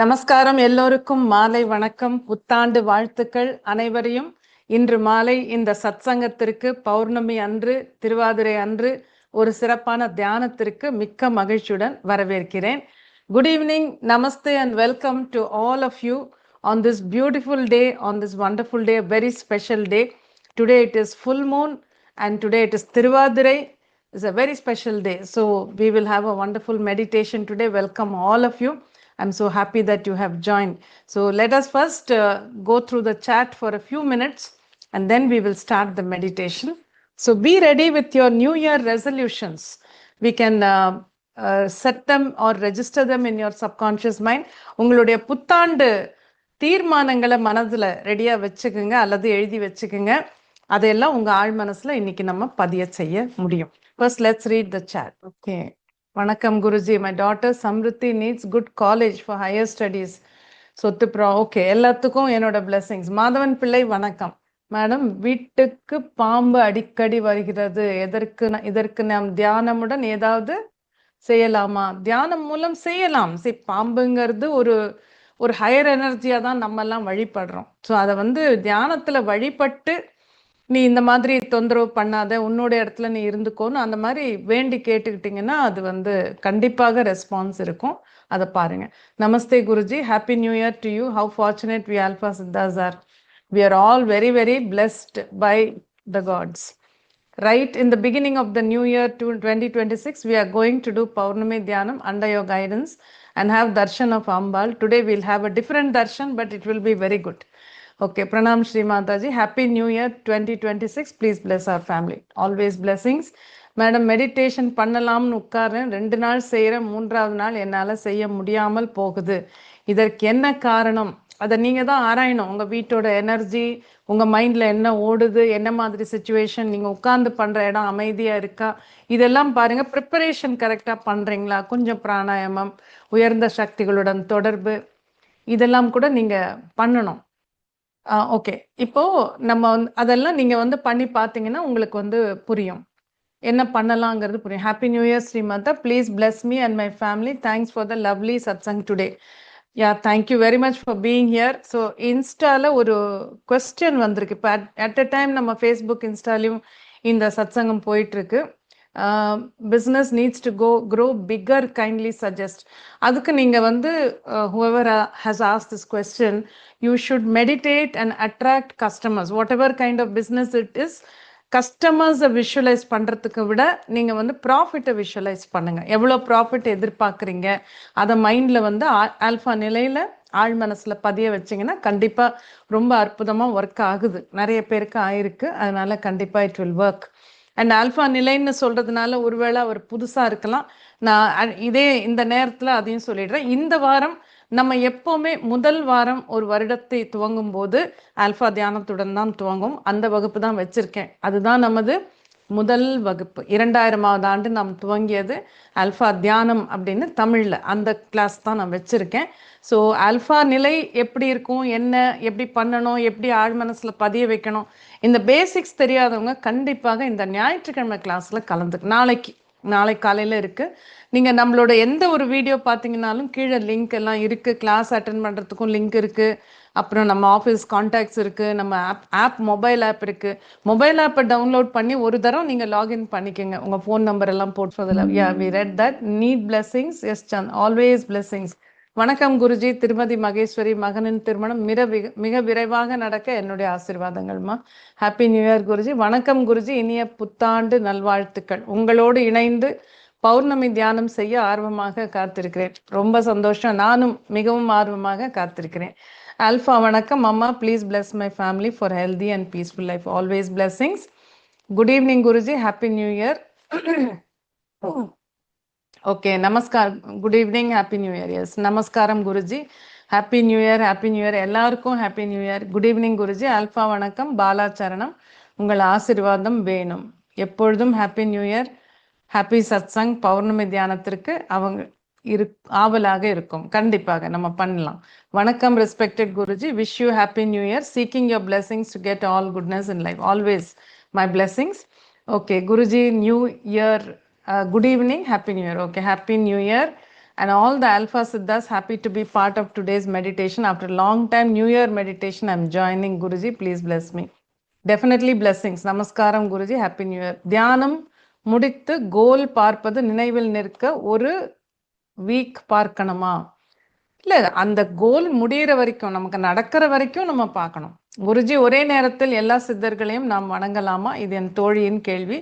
நமஸ்காரம். எல்லோருக்கும் மாலை வணக்கம், புத்தாண்டு வாழ்த்துக்கள் அனைவரையும். இன்று மாலை இந்த சத்சங்கத்திற்கு பௌர்ணமி அன்று, திருவாதிரை அன்று ஒரு சிறப்பான தியானத்திற்கு மிக்க மகிழ்ச்சியுடன் வரவேற்கிறேன். Good evening, namaste and welcome to all of you on this beautiful day, on this wonderful day, a very special day. Today it is full moon and today it is Tiruvadirai. It's a very special day. So we will have a wonderful meditation today. Welcome all of you. I'm so happy that you have joined. So let us first go through the chat for a few minutes and then we will start the meditation. So be ready with your New Year resolutions. We can set them or register them in your subconscious mind. உங்களுடைய புத்தாண்டு தீர்மானங்களை மனதில் ரெடியாக வச்சுக்குங்க அல்லது எழுதி வச்சுக்குங்க. அதையெல்லாம் உங்கள் ஆழ் மனசில் இன்னைக்கு நம்ம பதிய செய்ய முடியும். First, let's read the chat. Okay. Vanakkam Guruji, my daughter Samruti needs good college for higher studies. Sottupra, okay. எல்லாத்துக்கும் என்னோட blessings. மாதவன் பிள்ளை வணக்கம். மேடம், வீட்டுக்கு பாம்பு அடிக்கடி வருகிறது. இதற்கு நாம் தியானமுடன் ஏதாவது செய்யலாமா? தியானம் மூலம் செய்யலாம். பாம்புங்கிறது ஒரு ஹையர் எனர்ஜியாக தான் நம்ம எல்லாம் வழிபடுறோம். ஸோ அதை தியானத்தில் வழிபட்டு நீ இந்த மாதிரி தொந்தரவு பண்ணாத, உன்னோட இடத்துல நீ இருந்துக்கோன்னு அந்த மாதிரி வேண்டி கேட்டுக்கிட்டிங்கன்னா அது கண்டிப்பாக ரெஸ்பான்ஸ் இருக்கும். அதை பாருங்க. நமஸ்தே Guruji, happy new year to you. How fortunate we alpha சித்தாஸ் are. We are all very very blessed by the gods. Right in the beginning of the new year 2026, we are going to do Paurnami Dhyanam under your guidance and have darshan of Ambal. Today we'll have a different darshan, but it will be very good. Okay, Pranam Shri Mataji. Happy New Year 2026. Please bless our family. Always blessings. Madam, meditation பண்ணலாம்னு உட்கார்றேன். 2 நாள் செய்கிறேன், 3ஆவது நாள் என்னால் செய்ய முடியாமல் போகுது. இதற்கு என்ன காரணம்? அதை நீங்கள் தான் ஆராயணும். உங்கள் வீட்டோட எனர்ஜி, உங்கள் மைண்டில் என்ன ஓடுது, என்ன மாதிரி சுச்சுவேஷன், நீங்கள் உட்கார்ந்து பண்ணுற இடம் அமைதியாக இருக்கா, இதெல்லாம் பாருங்கள். ப்ரிப்பரேஷன் கரெக்டாக பண்ணுறீங்களா, கொஞ்சம் பிராணாயாமம், உயர்ந்த சக்திகளுடன் தொடர்பு, இதெல்லாம் கூட நீங்கள் பண்ணணும். ஓகே, இப்போ நம்ம அதெல்லாம் நீங்கள் பண்ணி பார்த்தீங்கன்னா உங்களுக்கு புரியும், என்ன பண்ணலாங்கிறது புரியும். Happy new year Srimata. Please bless me and my family. Thanks for the lovely satsang today. Thank you very much for being here. So இன்ஸ்டாவில் ஒரு கொஸ்டின் வந்திருக்கு. இப்போ அட் அ டைம் நம்ம ஃபேஸ்புக் இன்ஸ்டாலையும் இந்த சத்சங்கம் போயிட்டுருக்கு. business needs to grow bigger, kindly suggest. அதுக்கு நீங்கள் whoever has asked this question, you should meditate and attract customers. Whatever kind of business it is, கஸ்டமர்ஸை விஷுவலைஸ் பண்ணுறதுக்கு விட நீங்கள் ப்ராஃபிட்டை விஷுவலைஸ் பண்ணுங்கள். எவ்வளோ ப்ராஃபிட் எதிர்பார்க்குறீங்க அதை மைண்டில் ஆல்ஃபா நிலையில் ஆழ் மனசில் பதிய வச்சிங்கன்னா கண்டிப்பாக ரொம்ப அற்புதமாக ஒர்க் ஆகுது. நிறைய பேருக்கு ஆயிருக்கு. அதனால கண்டிப்பாக it will work. And alpha நிலைன்னு சொல்கிறதுனால ஒருவேளை அவர் புதுசாக இருக்கலாம். நான் இந்த நேரத்தில் அதையும் சொல்லிடுறேன். இந்த வாரம் நம்ம எப்போவுமே முதல் வாரம் ஒரு வருடத்தை துவங்கும் போது ஆல்ஃபா தியானத்துடன் தான் துவங்கும். அந்த வகுப்பு தான் வச்சுருக்கேன். அதுதான் நமது முதல் வகுப்பு. 2000ஆவது ஆண்டு நாம் துவங்கியது ஆல்ஃபா தியானம் அப்படின்னு தமிழில் அந்த கிளாஸ் தான் நான் வச்சுருக்கேன். ஸோ ஆல்ஃபா நிலை எப்படி இருக்கும், என்ன எப்படி பண்ணணும், எப்படி ஆழ் மனசில் பதிய வைக்கணும், இந்த பேசிக்ஸ் தெரியாதவங்க கண்டிப்பாக இந்த ஞாயிற்றுக்கிழமை கிளாஸில் நாளை காலையில் இருக்குது. நீங்கள் நம்மளோட எந்த ஒரு வீடியோ பார்த்தீங்கன்னாலும் கீழே லிங்க் எல்லாம் இருக்குது. கிளாஸ் அட்டன் பண்ணுறதுக்கும் லிங்க் இருக்குது. அப்புறம் நம்ம ஆஃபீஸ் கான்டாக்ட்ஸ் இருக்குது. நம்ம மொபைல் ஆப் இருக்குது. மொபைல் ஆப்பை டவுன்லோட் பண்ணி ஒரு தரம் நீங்கள் லாகின் பண்ணிக்கோங்க. உங்கள் ஃபோன் நம்பர் எல்லாம் போட்டு we read that. Need blessings. Yes சந்த், ஆல்வேஸ் பிளெஸிங்ஸ். வணக்கம் குருஜி. திருமதி மகேஸ்வரி, மகனின் திருமணம் மிக விரைவாக நடக்க என்னுடைய ஆசீர்வாதங்கள்மா. Happy new year Guruji. வணக்கம் குருஜி. இனிய புத்தாண்டு நல்வாழ்த்துக்கள். உங்களோடு இணைந்து பௌர்ணமி தியானம் செய்ய ஆர்வமாக காத்திருக்கிறேன். ரொம்ப சந்தோஷம். நானும் மிகவும் ஆர்வமாக காத்திருக்கிறேன். ஆல்ஃபா வணக்கம் அம்மா. Please bless my family for healthy and peaceful life. Always blessings. Good evening Guruji. Happy new year. Okay, நமஸ்கார். Good evening, happy new year. Yes, நமஸ்காரம் Guruji. Happy new year, happy new year. எல்லாருக்கும் happy new year. Good evening Guruji. Alpha வணக்கம். பாலாச்சரணம். உங்கள் ஆசீர்வாதம் வேணும். எப்பொழுதும் happy new year, happy satsang. பௌர்ணமி தியானத்திற்கு ஆவலாக இருக்கும். கண்டிப்பாக நம்ம பண்ணலாம். வணக்கம் respected Guruji. Wish you happy new year. Seeking your blessings to get all goodness in life. Always my blessings. Okay Guruji, new year. Good evening, happy new year. Okay, happy new year. and all the Alpha Siddhas happy to be part of today's meditation. After a long time, New Year meditation, I'm joining. Guruji, please bless me. Definitely blessings. Namaskaram Guruji, Happy New Year. தியானம் முடித்து கோல் பார்ப்பது நினைவில் நிற்க ஒரு week பார்க்கணுமா? இல்லை, அந்த கோல் முடிகிற வரைக்கும், நமக்கு நடக்கிற வரைக்கும் நம்ம பார்க்கணும். குருஜி, ஒரே நேரத்தில் எல்லா சித்தர்களையும் நாம் வணங்கலாமா? இது என் தோழியின் கேள்வி.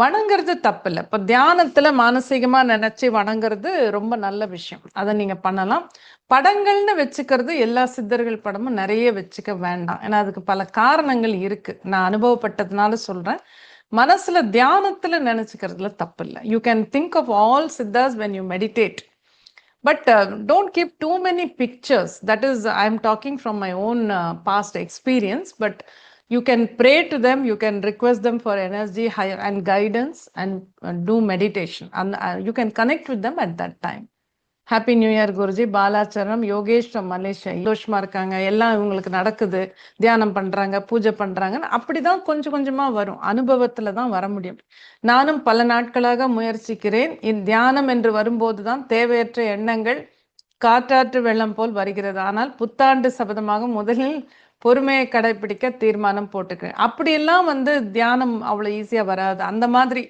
வணங்குறது தப்பில்லை. இப்போ தியானத்தில் மானசீகமாக நினச்சி வணங்குறது ரொம்ப நல்ல விஷயம். அதை நீங்கள் பண்ணலாம். படங்கள்னு வச்சுக்கிறது எல்லா சித்தர்கள் படமும் நிறைய வச்சுக்க வேண்டாம். ஏன்னா அதுக்கு பல காரணங்கள் இருக்குது. நான் அனுபவப்பட்டதுனால சொல்கிறேன். மனசில் தியானத்தில் நினச்சிக்கிறதுல தப்பில்லை. You can think of all siddhas when you meditate. But don't keep too many pictures. That is, I'm talking from my own past experience. But you can pray to them, you can request them for energy and guidance, and do meditation. And you can connect with them at that time. Happy new year Guruji. பாலாச்சரணம், Yogesh from Malaysia. சந்தோஷமா இருக்காங்க. எல்லாம் இவங்களுக்கு நடக்குது, தியானம் பண்றாங்க, பூஜை பண்றாங்கன்னு. அப்படிதான் கொஞ்சம் கொஞ்சமா வரும். அனுபவத்துல தான் வர முடியும். நானும் பல நாட்களாக முயற்சிக்கிறேன். தியானம் என்று வரும்போதுதான் தேவையற்ற எண்ணங்கள் காற்றாற்று வெள்ளம் போல் வருகிறது. ஆனால் புத்தாண்டு சபதமாக முதலில் பொறுமையை கடைபிடிக்க தீர்மானம் போட்டுக்கிறேன். அப்படியெல்லாம் தியானம் அவ்வளோ ஈஸியா வராது. அந்த மாதிரி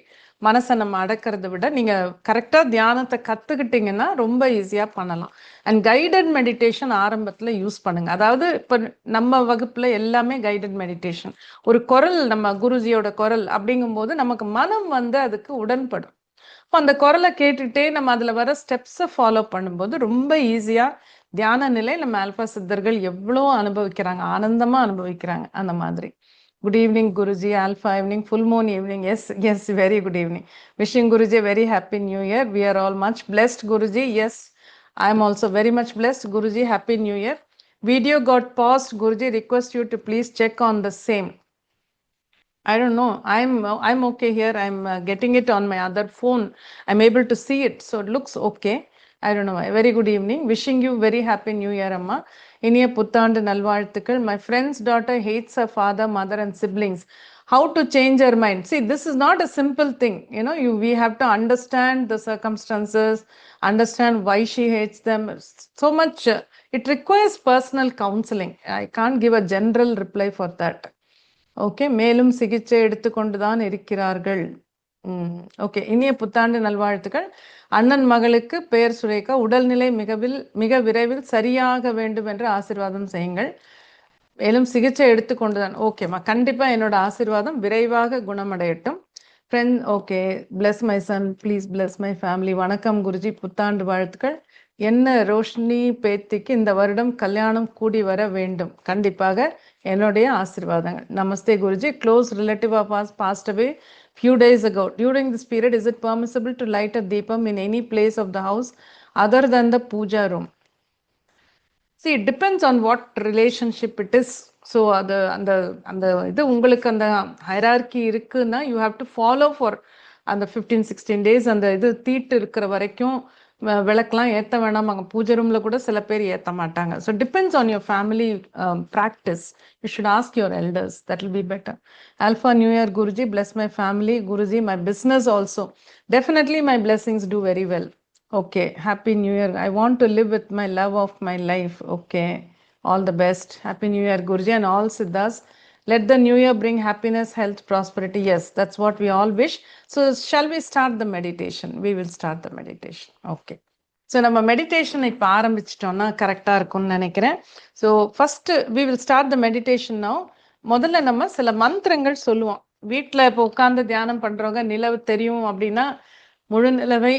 மனசை நம்ம அடக்கிறத விட நீங்கள் கரெக்டாக தியானத்தை கற்றுக்கிட்டிங்கன்னா ரொம்ப ஈஸியாக பண்ணலாம். அண்ட் கைடட் மெடிடேஷன் ஆரம்பத்தில் யூஸ் பண்ணுங்கள். அதாவது இப்போ நம்ம வகுப்பில் எல்லாமே கைடட் மெடிடேஷன். ஒரு குரல், நம்ம குருஜியோட குரல் அப்படிங்கும்போது நமக்கு மனம் அதுக்கு உடன்படும். இப்போ அந்த குரலை கேட்டுகிட்டே நம்ம அதில் வர ஸ்டெப்ஸை ஃபாலோ பண்ணும்போது ரொம்ப ஈஸியாக தியான நிலை நம்ம ஆல்பா சித்தர்கள் எவ்வளோ அனுபவிக்கிறாங்க, ஆனந்தமாக அனுபவிக்கிறாங்க. அந்த மாதிரி. Good evening, Guruji. Alpha evening, full moon evening. Yes, very good evening. Wishing Guruji a very happy new year. We are all much blessed, Guruji. Yes, I am also very much blessed. Guruji, happy new year. Video got paused. Guruji, request you to please check on the same. I don't know. I'm okay here. I'm getting it on my other phone. I'm able to see it, so it looks okay. I don't know. Very good evening. Wishing you very happy new year, Amma. இனிய புத்தாண்டு நல்வாழ்த்துக்கள். My friend's daughter hates her father, mother and siblings. How to change her mind? See, this is not a simple thing. We have to understand the circumstances, understand why she hates them. So much, it requires personal counseling. I can't give a general reply for that. Okay, மேலும் சிகிச்சை எடுத்துக்கொண்டுதான் இருக்கிறார்கள். Okay, இனிய புத்தாண்டு நல்வாழ்த்துக்கள். அண்ணன் மகளுக்கு பெயர் சுரேகா. உடல்நிலை மிக விரைவில் சரியாக வேண்டும் என்று ஆசீர்வாதம் செய்யுங்கள். மேலும் சிகிச்சை எடுத்துக்கொண்டுதான். ஓகேம்மா, கண்டிப்பாக என்னோட ஆசீர்வாதம் விரைவாக குணமடையட்டும். Friend, okay, bless my son, please bless my family. வணக்கம் குருஜி, புத்தாண்டு வாழ்த்துக்கள். என்ன ரோஷினி பேத்திக்கு இந்த வருடம் கல்யாணம் கூடி வர வேண்டும். கண்டிப்பாக என்னுடைய ஆசீர்வாதங்கள். நமஸ்தே Guruji. Close relative of us passed away few days ago. During this period, is it permissible to light a deepam in any place of the house other than the puja room? See, it depends on what relationship it is. So அந்த இது உங்களுக்கு அந்த hierarchy இருக்குன்னா you have to follow for அந்த 15-16 days. அந்த இது தீட்டு இருக்கிற வரைக்கும் விளக்கெல்லாம் ஏற்ற வேணாம். அங்கே பூஜை ரூமில் கூட சில பேர் ஏற்ற மாட்டாங்க. So depends on your family practice. You should ask your elders. That will be better. Alpha new year Guruji. Bless my family Guruji. My business also. Definitely my blessings do very well. Okay, happy new year. I want to live with my love of my life. Okay, all the best. Happy new year Guruji and all siddhas. Let the new year bring happiness, health, prosperity. Yes, that's what we all wish. So shall we start the meditation? We will start the meditation. Okay. So நம்ம meditation இப்போ ஆரம்பிச்சிட்டோம்னா கரெக்டாக இருக்கும்னு நினைக்கிறேன். So first we will start the meditation now. முதல்ல நம்ம சில மந்திரங்கள் சொல்லுவோம். வீட்டில் இப்போ உட்காந்து தியானம் பண்ணுறவங்க நிலவு தெரியும் அப்படின்னா முழு நிலவை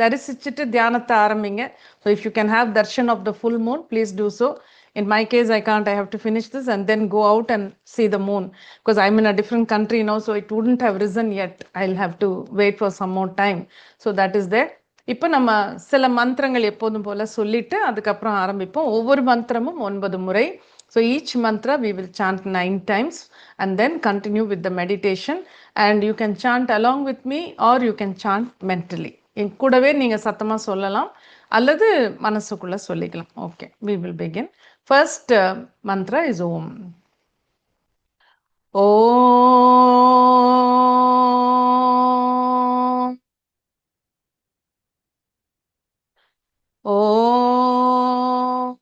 தரிசிச்சுட்டு தியானத்தை ஆரம்பிங்க. So if you can have darshan of the full moon, please do so. In my case, I can't. I have to finish this and then go out and see the moon because I'm in a different country now, so it wouldn't have risen yet. I'll have to wait for some more time. So that is there. இப்போ நம்ம சில மந்திரங்கள் எப்போதும் போல சொல்லிட்டு அதுக்கப்புறம் ஆரம்பிப்போம். ஒவ்வொரு மந்திரமும் 9 முறை. So each mantra we will chant 9 times and then continue with the meditation. And you can chant along with me or you can chant mentally. என் கூடவே நீங்கள் சத்தமாக சொல்லலாம் அல்லது மனசுக்குள்ளே சொல்லிக்கலாம். Okay, we will begin. First mantra is Om. Om. Om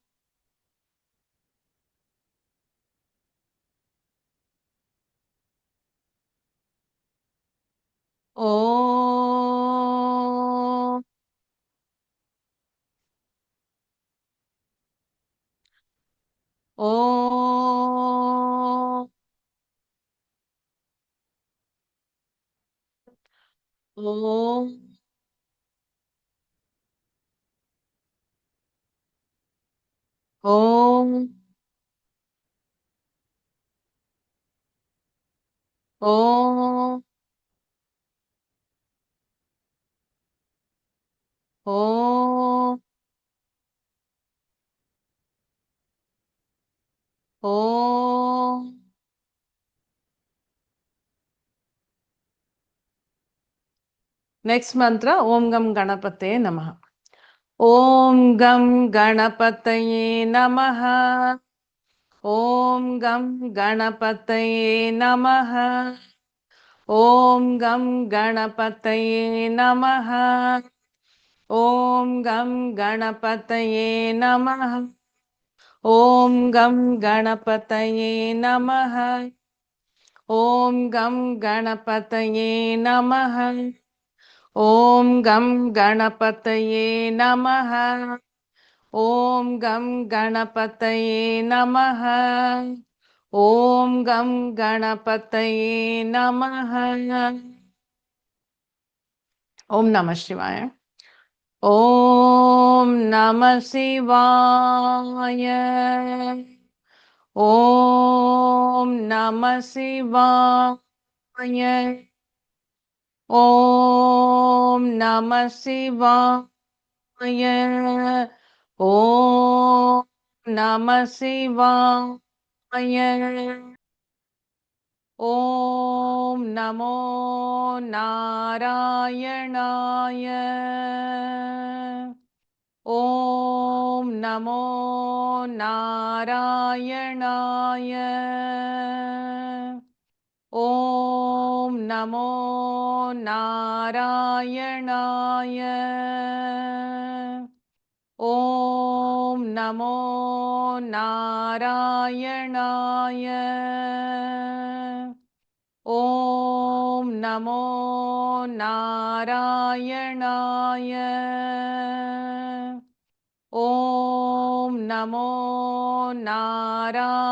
Om Om Om Om Om Om Om Next mantra, Om Gam Ganapataye Namaha. Om Gam Ganapataye Namaha. Om Gam Ganapataye Namaha. Om Gam Ganapataye Namaha. Om Gam Ganapataye Namaha. Om Gam Ganapataye Namaha. Om Gam Ganapataye Namaha. Om Gam Ganapataye Namaha. Om Gam Ganapataye Namaha. Om Gam Ganapataye Namaha. Om Namah Shivaya. Om Namah Shivaya. Om Namah Shivaya. Om Namah Shivaya. Om Namah Shivaya. Om Namo Narayanaaya. Om Namo Narayanaaya. Om Namo Narayanaaya. Om Namo Narayanaaya. Om Namo Narayanaaya. Om Namo Narayanaaya.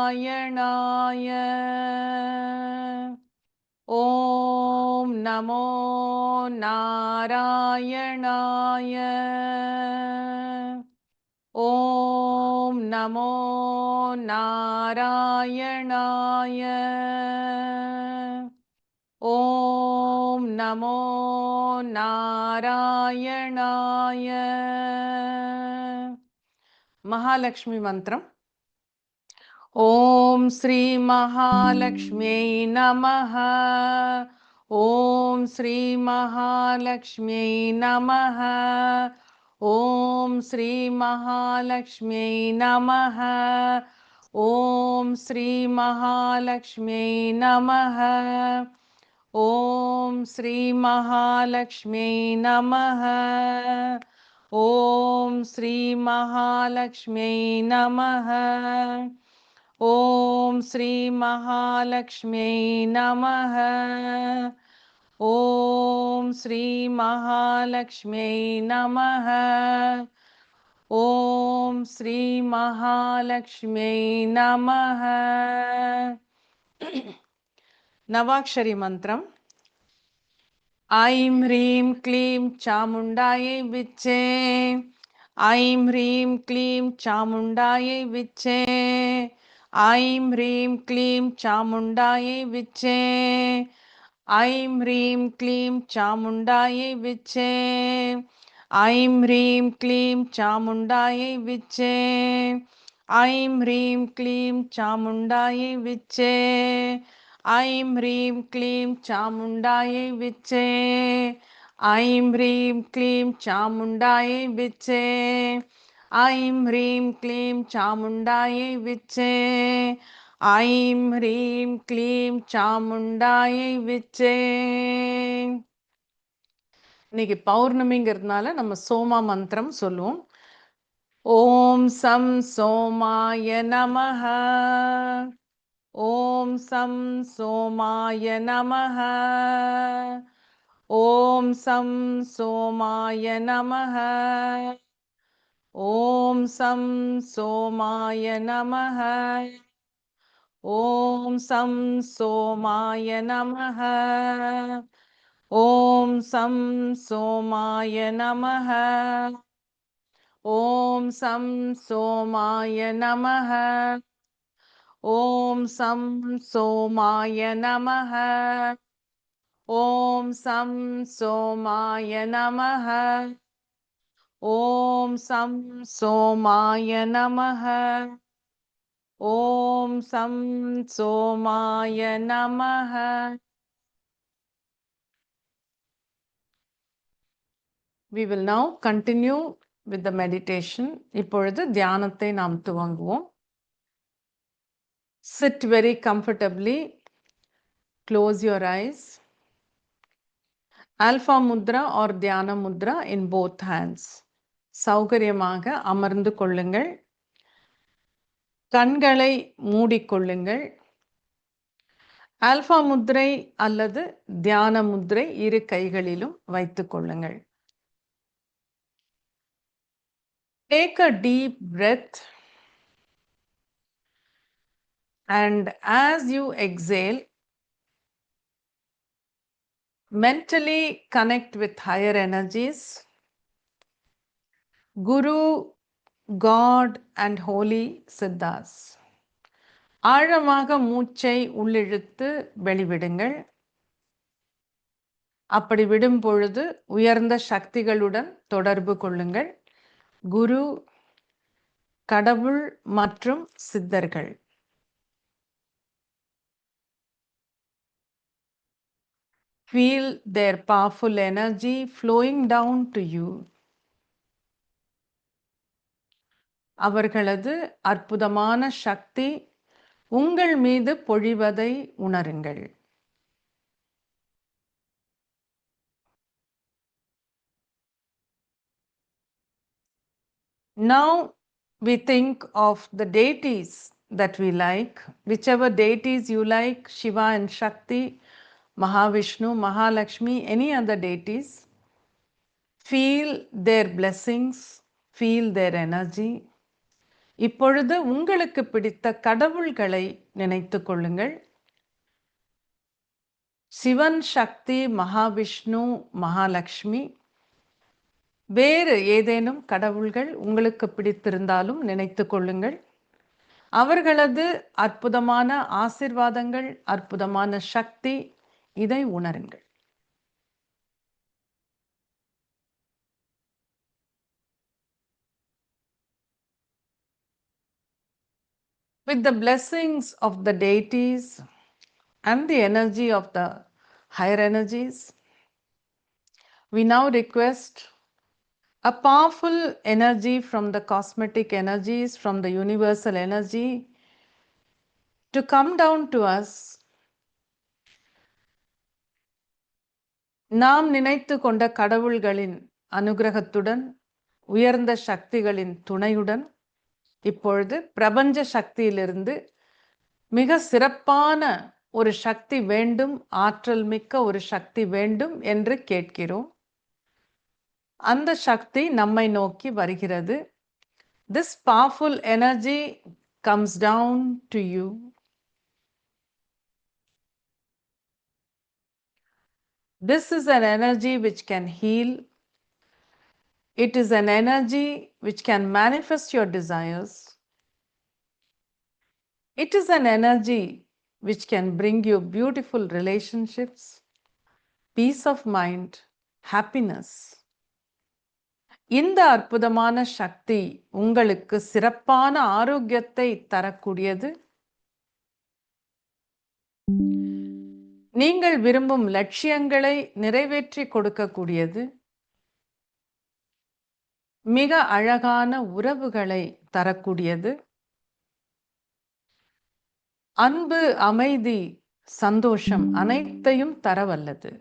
Om Namo Narayanaaya. Om Namo Narayanaaya. Om Namo Narayanaaya. Mahalakshmi Mantram. Om Sri Mahalakshmi Namaha. Om Sri Mahalakshmi Namaha. Om Sri Mahalakshmi Namaha. Om Sri Mahalakshmi Namaha. Om Sri Mahalakshmi Namaha. Om Sri Mahalakshmi Namaha. Om Sri Mahalakshmi Namaha. Om Sri Mahalakshmi Namaha. Om Sri Mahalakshmi Namaha. Navakshari Mantram. Aim Hrim Klim Chamundaye Viche. Aim Hrim Klim Chamundaye Viche. Aim Hrim Klim Chamundaye Viche. Aim Hrim Klim Chamundaye Viche. Aim Hrim Klim Chamundaye Viche. Aim Hrim Klim Chamundaye Viche. Aim Hrim Klim Chamundaye Viche. Aim Hrim Klim Chamundaye Viche. Aim Hrim Klim Chamundaye Viche. Aim Hrim Klim Chamundaye Viche. இன்னைக்கு பௌர்ணமிங்கிறதுனால நம்ம சோமா மந்திரம் சொல்லுவோம். ஓம் some சோமாய நமஹ. ஓம் some சோமாய நமஹ. ஓம் some சோமாய நமஹ. ஓம் some சோமாய நமஹ. ஓம் some சோமாய நமஹ. ஓம் some சோமாய நமஹ. ஓம் சம் சோமாய நமஹ. ஓம் சம் சோமாய நமஹ. ஓம் சம் சோமாய நமஹ. ஓம் சம் சோமாய நமஹ. ஓம் சம் சோமாய நமஹ. We will now continue with the meditation. இப்பொழுது தியானத்தை நாம் துவங்குவோம். Sit very comfortably. Close your eyes. Alpha Mudra or Dhyana Mudra in both hands. சௌகரியமாக அமர்ந்து கொள்ளுங்கள். கண்களை மூடிக்கொள்ளுங்கள். ஆல்பா முத்ரை அல்லது தியான முத்ரை இரு கைகளிலும் வைத்துக் கொள்ளுங்கள். Take a deep breath and as you exhale, mentally connect with higher energies, Guru, God and Holy Siddhas. ஆழமாக மூச்சை உள்ளிழுத்து வெளிவிடுங்கள். அப்படி விடும் பொழுது உயர்ந்த சக்திகளுடன் தொடர்பு கொள்ளுங்கள். குரு, கடவுள் மற்றும் சித்தர்கள். Feel their powerful energy flowing down to you. அவர்களது அற்புதமான சக்தி உங்கள் மீது பொழிவதை உணருங்கள். Now we think of the deities that we like, whichever deities you like, Shiva and Shakti, Mahavishnu, Mahalakshmi, any other deities. Feel their blessings, feel their energy. இப்பொழுது உங்களுக்கு பிடித்த கடவுள்களை நினைத்துக் கொள்ளுங்கள். சிவன், சக்தி, மகாவிஷ்ணு, மகாலட்சுமி, வேறு ஏதேனும் கடவுள்கள் உங்களுக்கு பிடித்திருந்தாலும் நினைத்துக் கொள்ளுங்கள். அவர்களது அற்புதமான ஆசீர்வாதங்கள், அற்புதமான சக்தி, இதை உணருங்கள். With the blessings of the deities and the energy of the higher energies, we now request a powerful energy from the cosmetic energies, from the universal energy, to come down to us. நாம் நினைத்து கொண்ட கடவுள்களின் அனுகிரகத்துடன், உயர்ந்த சக்திகளின் துணையுடன், இப்பொழுது பிரபஞ்ச சக்தியிலிருந்து மிக சிறப்பான ஒரு சக்தி வேண்டும், ஆற்றல் மிக்க ஒரு சக்தி வேண்டும் என்று கேட்கிறோம். அந்த சக்தி நம்மை நோக்கி வருகிறது. This powerful energy comes down to you. This is an energy which can heal. It is an energy which can manifest your desires. It is an energy which can bring you beautiful relationships, peace of mind, happiness. இந்த அற்புதமான சக்தி உங்களுக்கு சிறப்பான ஆரோக்கியத்தை தரக்கூடியது. நீங்கள் விரும்பும் லட்சியங்களை நிறைவேற்றி கொடுக்கக்கூடியது. மிக அழகான உறவுகளை தரக்கூடியது. அன்பு, அமைதி, சந்தோஷம் அனைத்தையும் தரவல்லது.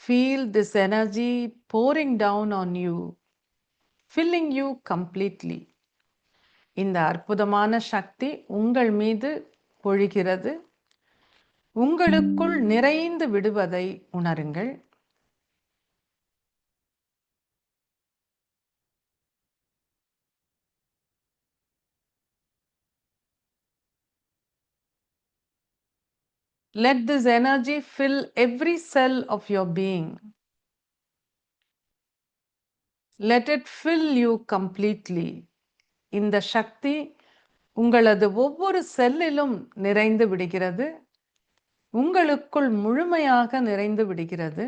Feel this energy pouring down on you filling you completely. இந்த அற்புதமான சக்தி உங்கள் மீது பொழிகிறது. உங்களுக்குள் நிறைந்து விடுவதை உணருங்கள். Let this energy fill every cell of your being. Let it fill you completely. இந்த சக்தி உங்களது ஒவ்வொரு செல்லிலும் நிறைந்து விடுகிறது. உங்களுக்குள் முழுமையாக நிறைந்து விடுகிறது.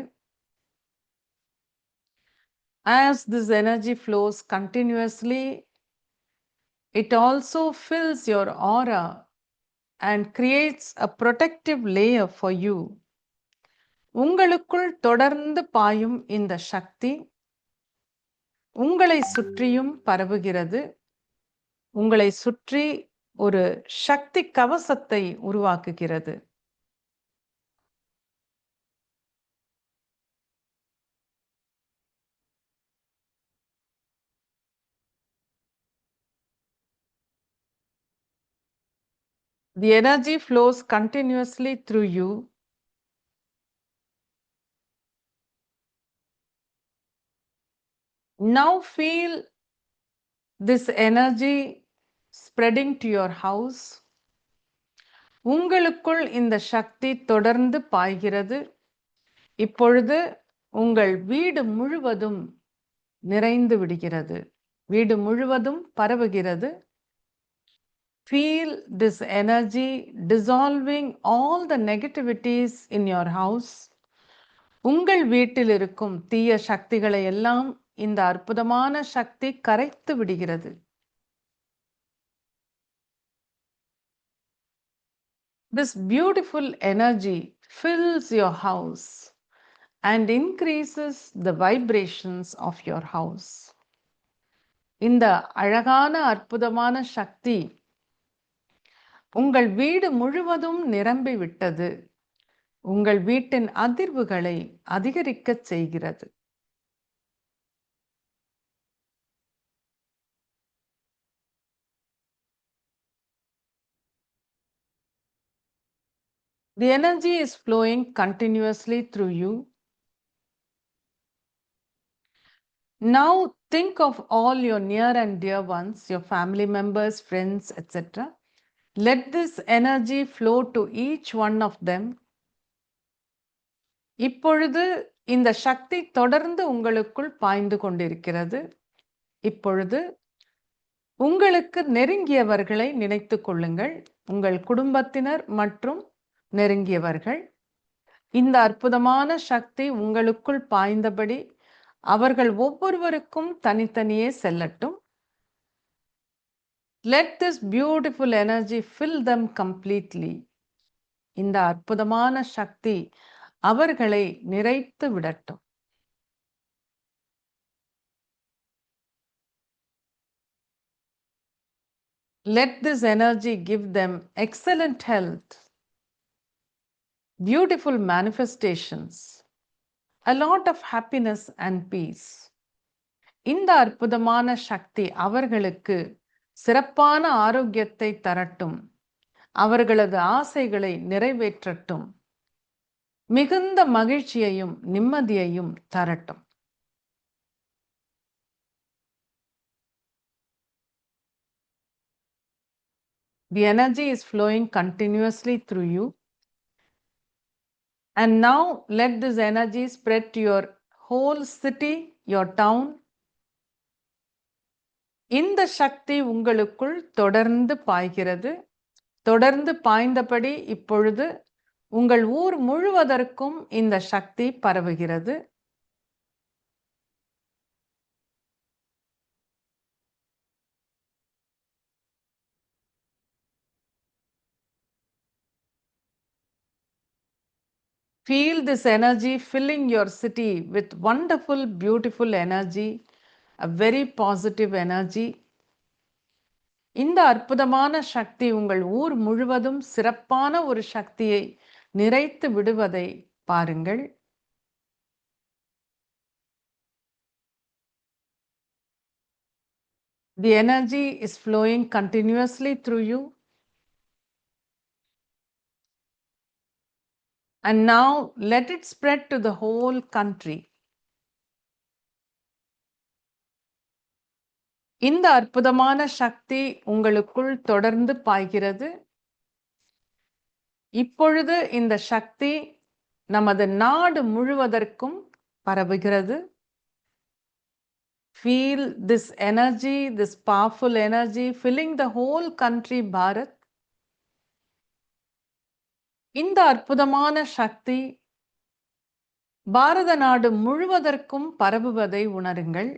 As this energy flows continuously, it also fills your aura and creates a protective layer for you. உங்களுக்குள் தொடர்ந்து பாயும் இந்த சக்தி உங்களை சுற்றியும் பரவுகிறது. உங்களை சுற்றி ஒரு சக்தி கவசத்தை உருவாக்குகிறது. The energy flows continuously through you. Now feel this energy spreading to your house. உங்களுக்குள் இந்த சக்தி தொடர்ந்து பாய்கிறது. இப்பொழுது உங்கள் வீடு முழுவதும் நிறைந்து விடுகிறது. வீடு முழுவதும் பரவுகிறது. Feel this energy dissolving all the negativities in your house. உங்கள் வீட்டில் இருக்கும் தீய சக்திகளை எல்லாம் இந்த அற்புதமான சக்தி கரைத்து விடுகிறது. This beautiful energy fills your house and increases the vibrations of your house. இந்த அழகான அற்புதமான சக்தி உங்கள் வீடு முழுவதும் நிரம்பி விட்டது. உங்கள் வீட்டின் அதிர்வுகளை அதிகரிக்கச் செய்கிறது. The energy is flowing continuously through you. Now think of all your near and dear ones, your family members, friends, etc. Let this energy flow to each one of them. இப்பொழுது இந்த சக்தி தொடர்ந்து உங்களுக்குள் பாய்ந்து கொண்டிருக்கிறது. இப்பொழுது உங்களுக்கு நெருங்கியவர்களை நினைத்துக் கொள்ளுங்கள். உங்கள் குடும்பத்தினர் மற்றும் நெருங்கியவர்கள். இந்த அற்புதமான சக்தி உங்களுக்குள் பாய்ந்தபடி அவர்கள் ஒவ்வொருவருக்கும் தனித்தனியே செல்லட்டும். Let this beautiful energy fill them completely. இந்த அற்புதமான சக்தி அவர்களை நிறைத்து விடட்டும். Let this energy give them excellent health, beautiful manifestations, a lot of happiness and peace. இந்த அற்புதமான சக்தி அவர்களுக்கு சிறப்பான ஆரோக்கியத்தை தரட்டும். அவர்களது ஆசைகளை நிறைவேற்றட்டும். மிகுந்த மகிழ்ச்சியையும் நிம்மதியையும் தரட்டும். The energy is flowing continuously through you. And now let this energy spread to your whole city, your town. இந்த சக்தி உங்களுக்குள் தொடர்ந்து பாய்கிறது. தொடர்ந்து பாய்ந்தபடி இப்பொழுது உங்கள் ஊர் முழுவதற்கும் இந்த சக்தி பரவுகிறது. Feel this energy filling your city with wonderful, beautiful energy, a very positive energy. இந்த அற்புதமான சக்தி உங்கள் ஊர் முழுவதும் சிறப்பான ஒரு சக்தியை நிறைத்து விடுவதை பாருங்கள். The energy is flowing continuously through you. And now let it spread to the whole country. இந்த அற்புதமான சக்தி உங்களுக்குள் தொடர்ந்து பாய்கிறது. இப்பொழுது இந்த சக்தி நமது நாடு முழுவதற்கும் பரவுகிறது. Feel this energy, this powerful energy filling the whole country, Bharat. இந்த அற்புதமான சக்தி பாரத நாடு முழுவதற்கும் பரவுவதை உணருங்கள்.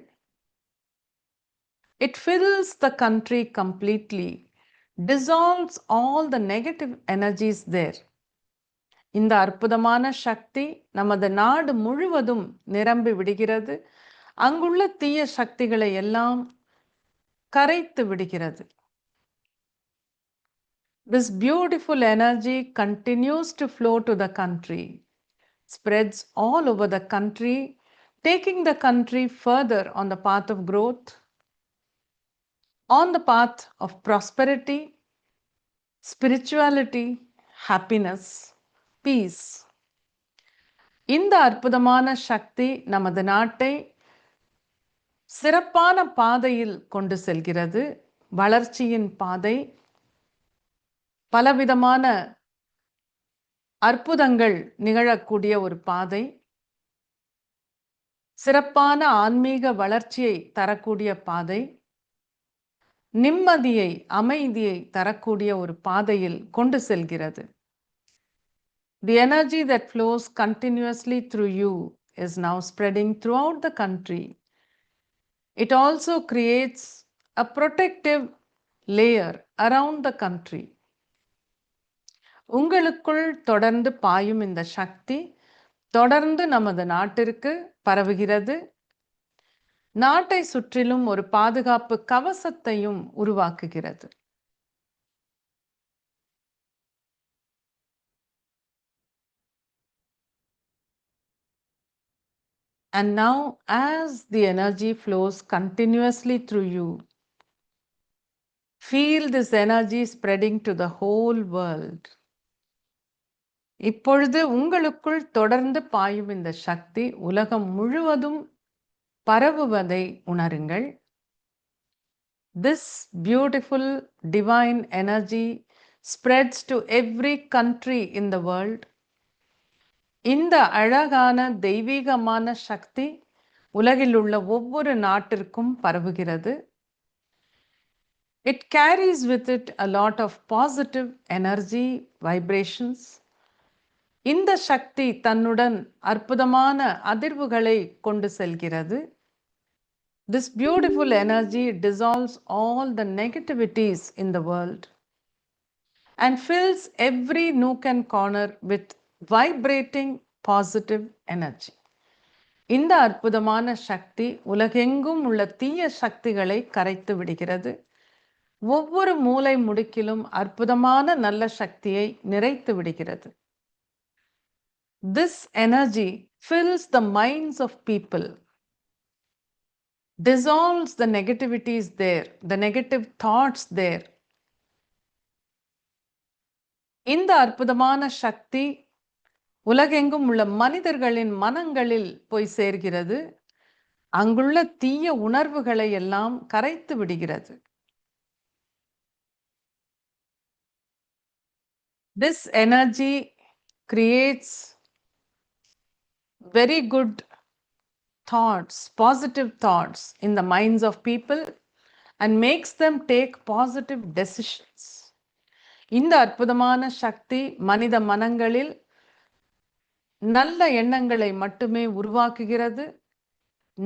It fills the country completely, dissolves all the negative energies there. இந்த அற்புதமான சக்தி நமது நாடு முழுவதும் நிரம்பி விடுகிறது. அங்குள்ள தீய சக்திகளை எல்லாம் கரைத்து விடுகிறது. This beautiful energy continues to flow to the country, spreads all over the country, taking the country further on the path of growth, on the path of prosperity, spirituality, happiness, peace. இந்த அற்புதமான சக்தி நமது நாட்டை சிறப்பான பாதையில் கொண்டு செல்கிறது. வளர்ச்சியின் பாதை, பலவிதமான அற்புதங்கள் நிகழக்கூடிய ஒரு பாதை, சிறப்பான ஆன்மீக வளர்ச்சியை தரக்கூடிய பாதை, நிம்மதியை, அமைதியை தரக்கூடிய ஒரு பாதையில் கொண்டு செல்கிறது. The energy that flows continuously through you is now spreading throughout the country. It also creates a protective layer around the country. உங்களுக்குள் தொடர்ந்து பாயும் இந்த சக்தி தொடர்ந்து நமது நாட்டிற்கு பரவுகிறது. நாட்டை சுற்றிலும் ஒரு பாதுகாப்பு கவசத்தையும் உருவாக்குகிறது. And now, as the energy flows continuously through you, feel this energy spreading to the whole world. இப்பொழுது உங்களுக்குள் தொடர்ந்து பாயும் இந்த சக்தி உலகம் முழுவதும் பரவுவதை உணருங்கள். This beautiful divine energy spreads to every country in the world. இந்த அழகான தெய்வீகமான சக்தி உலகில் உள்ள ஒவ்வொரு நாட்டிற்கும் பரவுகிறது. It carries with it a lot of positive energy, vibrations. இந்த சக்தி தன்னுடன் அற்புதமான அதிர்வுகளை கொண்டு செல்கிறது. This beautiful energy dissolves all the negativities in the world and fills every nook and corner with vibrating positive energy. இந்த அற்புதமான சக்தி உலகெங்கும் உள்ள தீய சக்திகளை கரைத்து விடுகிறது. ஒவ்வொரு மூலை முடுக்கிலும் அற்புதமான நல்ல சக்தியை நிறைத்து விடுகிறது. This energy fills the minds of people, dissolves the negativities there, the negative thoughts there. இந்த அற்புதமான சக்தி உலகெங்கும் உள்ள மனிதர்களின் மனங்களில் போய் சேர்கிறது. அங்குள்ள தீய உணர்வுகளை எல்லாம் கரைத்து விடுகிறது. This energy creates very good thoughts, positive thoughts in the minds of people and makes them take positive decisions. இந்த அற்புதமான சக்தி மனித மனங்களில் நல்ல எண்ணங்களை மட்டுமே உருவாக்குகிறது.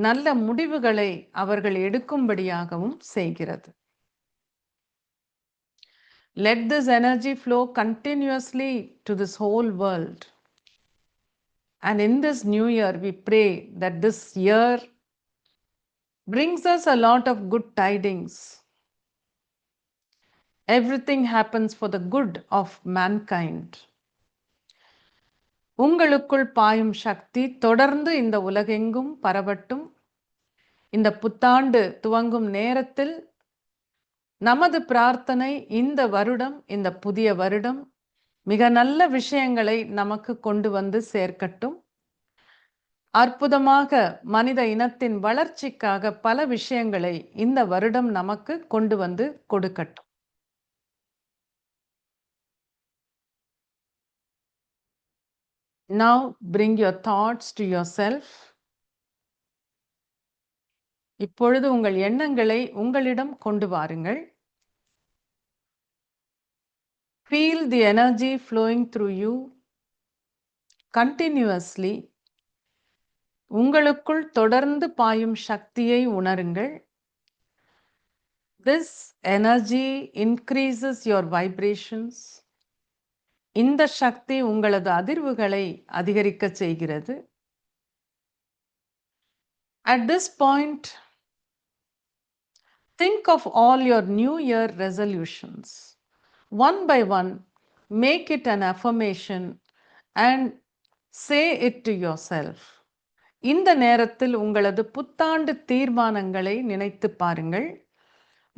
நல்ல முடிவுகளை அவர்கள் எடுக்கும்படியாகவும் செய்கிறது. Let this energy flow continuously to this whole world. And in this new year, we pray that this year brings us a lot of good tidings. Everything happens for the good of mankind. உங்களுக்குள் பாயும் சக்தி தொடர்ந்து இந்த உலகெங்கும் பரவட்டும். இந்த புத்தாண்டு துவங்கும் நேரத்தில் நமது பிரார்த்தனை இந்த வருடம், இந்த புதிய வருடம் மிக நல்ல விஷயங்களை நமக்கு கொண்டு வந்து சேர்க்கட்டும். அற்புதமாக மனித இனத்தின் வளர்ச்சிக்காக பல விஷயங்களை இந்த வருடம் நமக்கு கொண்டு வந்து கொடுக்கட்டும். Now bring your thoughts to yourself. இப்பொழுது உங்கள் எண்ணங்களை உங்களிடம் கொண்டு வாருங்கள். Feel the energy flowing through you continuously. உங்களுக்குள் தொடர்ந்து பாயும் சக்தியை உணருங்கள். This energy increases your vibrations. இந்த சக்தி உங்களது அதிர்வுகளை அதிகரிக்க செய்கிறது. At this point, think of all your New Year resolutions. One by one, make it an affirmation and say it to yourself. இந்த நேரத்தில் உங்களது புத்தாண்டு தீர்மானங்களை நினைத்து பாருங்கள்,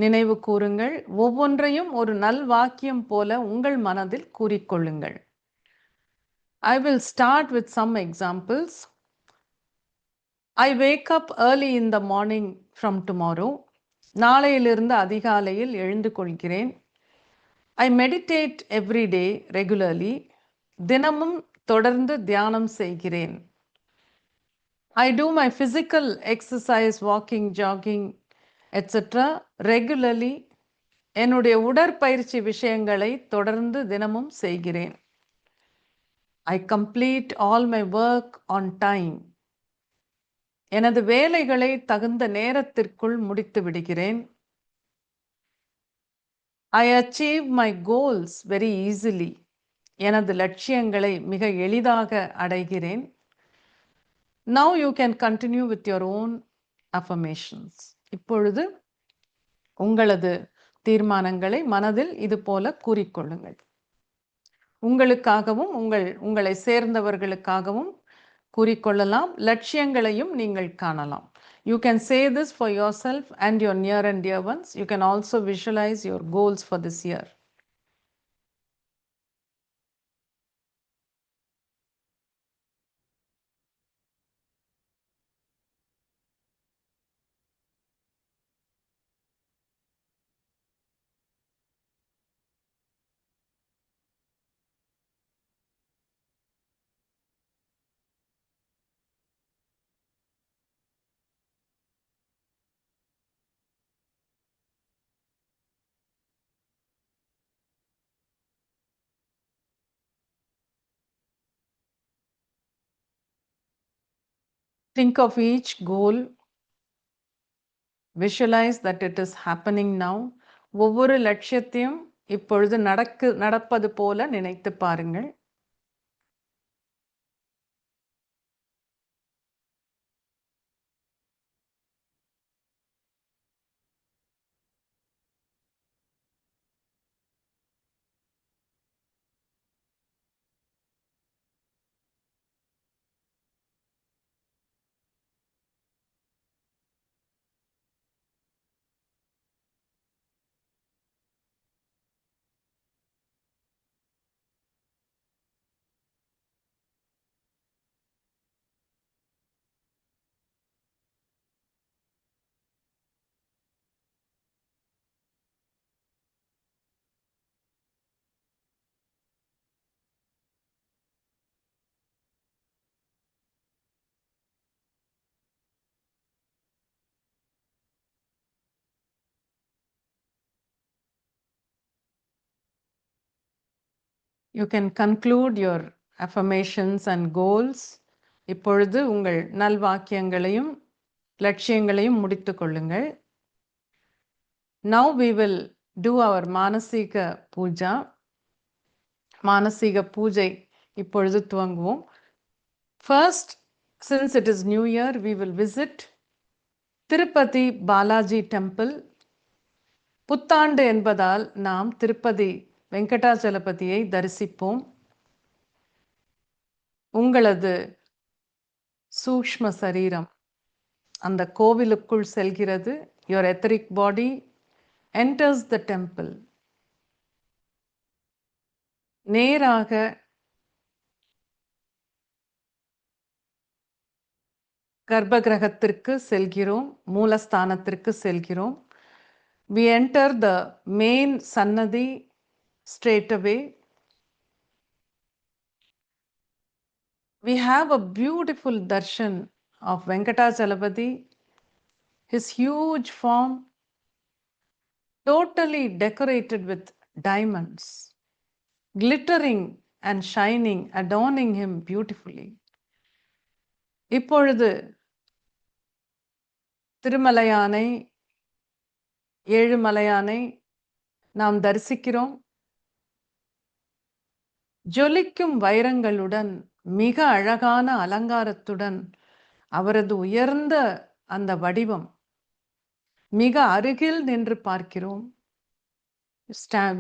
நினைவு கூறுங்கள். ஒவ்வொன்றையும் ஒரு நல்வாக்கியம் போல உங்கள் மனதில் கூறிக்கொள்ளுங்கள். I will start with some examples. I wake up early in the morning from tomorrow. நாளையிலிருந்து அதிகாலையில் எழுந்து கொள்கிறேன். I meditate every day regularly. தினமும் தொடர்ந்து தியானம் செய்கிறேன். I do my physical exercise, walking, jogging, etc. regularly. என்னுடைய உடற்பயிற்சி விஷயங்களை தொடர்ந்து தினமும் செய்கிறேன். I complete all my work on time. எனது வேலைகளை தகுந்த நேரத்திற்குள் முடித்து விடுகிறேன். I achieve my goals very easily. எனது லட்சியங்களை மிக எளிதாக அடைகிறேன். Now you can continue with your own affirmations. இப்பொழுது உங்களது தீர்மானங்களை மனதில் இது போல கூறிக்கொள்ளுங்கள். உங்களுக்காகவும் உங்களை சேர்ந்தவர்களுக்காகவும் கூறிக்கொள்ளலாம். லட்சியங்களையும் நீங்கள் காணலாம். You can say this for yourself and your near and dear ones. You can also visualize your goals for this year. Think of each goal. Visualize that it is happening now. ஒவ்வொரு லட்சியத்தையும் இப்பொழுது நடப்பது போல நினைத்து பாருங்கள். You can conclude your affirmations and goals. இப்பொழுது உங்கள் நல்வாக்கியங்களையும் லட்சியங்களையும் முடித்துக் கொள்ளுங்கள். Now we will do our மானசீக பூஜா. மானசீக பூஜை இப்பொழுது துவங்குவோம். First, since it is New Year, we will visit Tirupati Balaji Temple. புத்தாண்டு என்பதால் நாம் திருப்பதி வெங்கடாச்சலபதியை தரிசிப்போம். உங்களது சூக்ஷ்ம சரீரம் அந்த கோவிலுக்குள் செல்கிறது. Your etheric body enters the temple. நேராக கர்ப்பகிரகத்திற்கு செல்கிறோம், மூலஸ்தானத்திற்கு செல்கிறோம். We enter the main Sannadhi straight away. We have a beautiful darshan of Venkatachalapati, his huge form, totally decorated with diamonds, glittering and shining, adorning him beautifully. இப்பொழுது திருமலையானை, ஏழுமலையானை நாம் தரிசிக்கிறோம். ஜொலிக்கும் வைரங்களுடன், மிக அழகான அலங்காரத்துடன், அவரது உயர்ந்த அந்த வடிவம் மிக அருகில் நின்று பார்க்கிறோம்.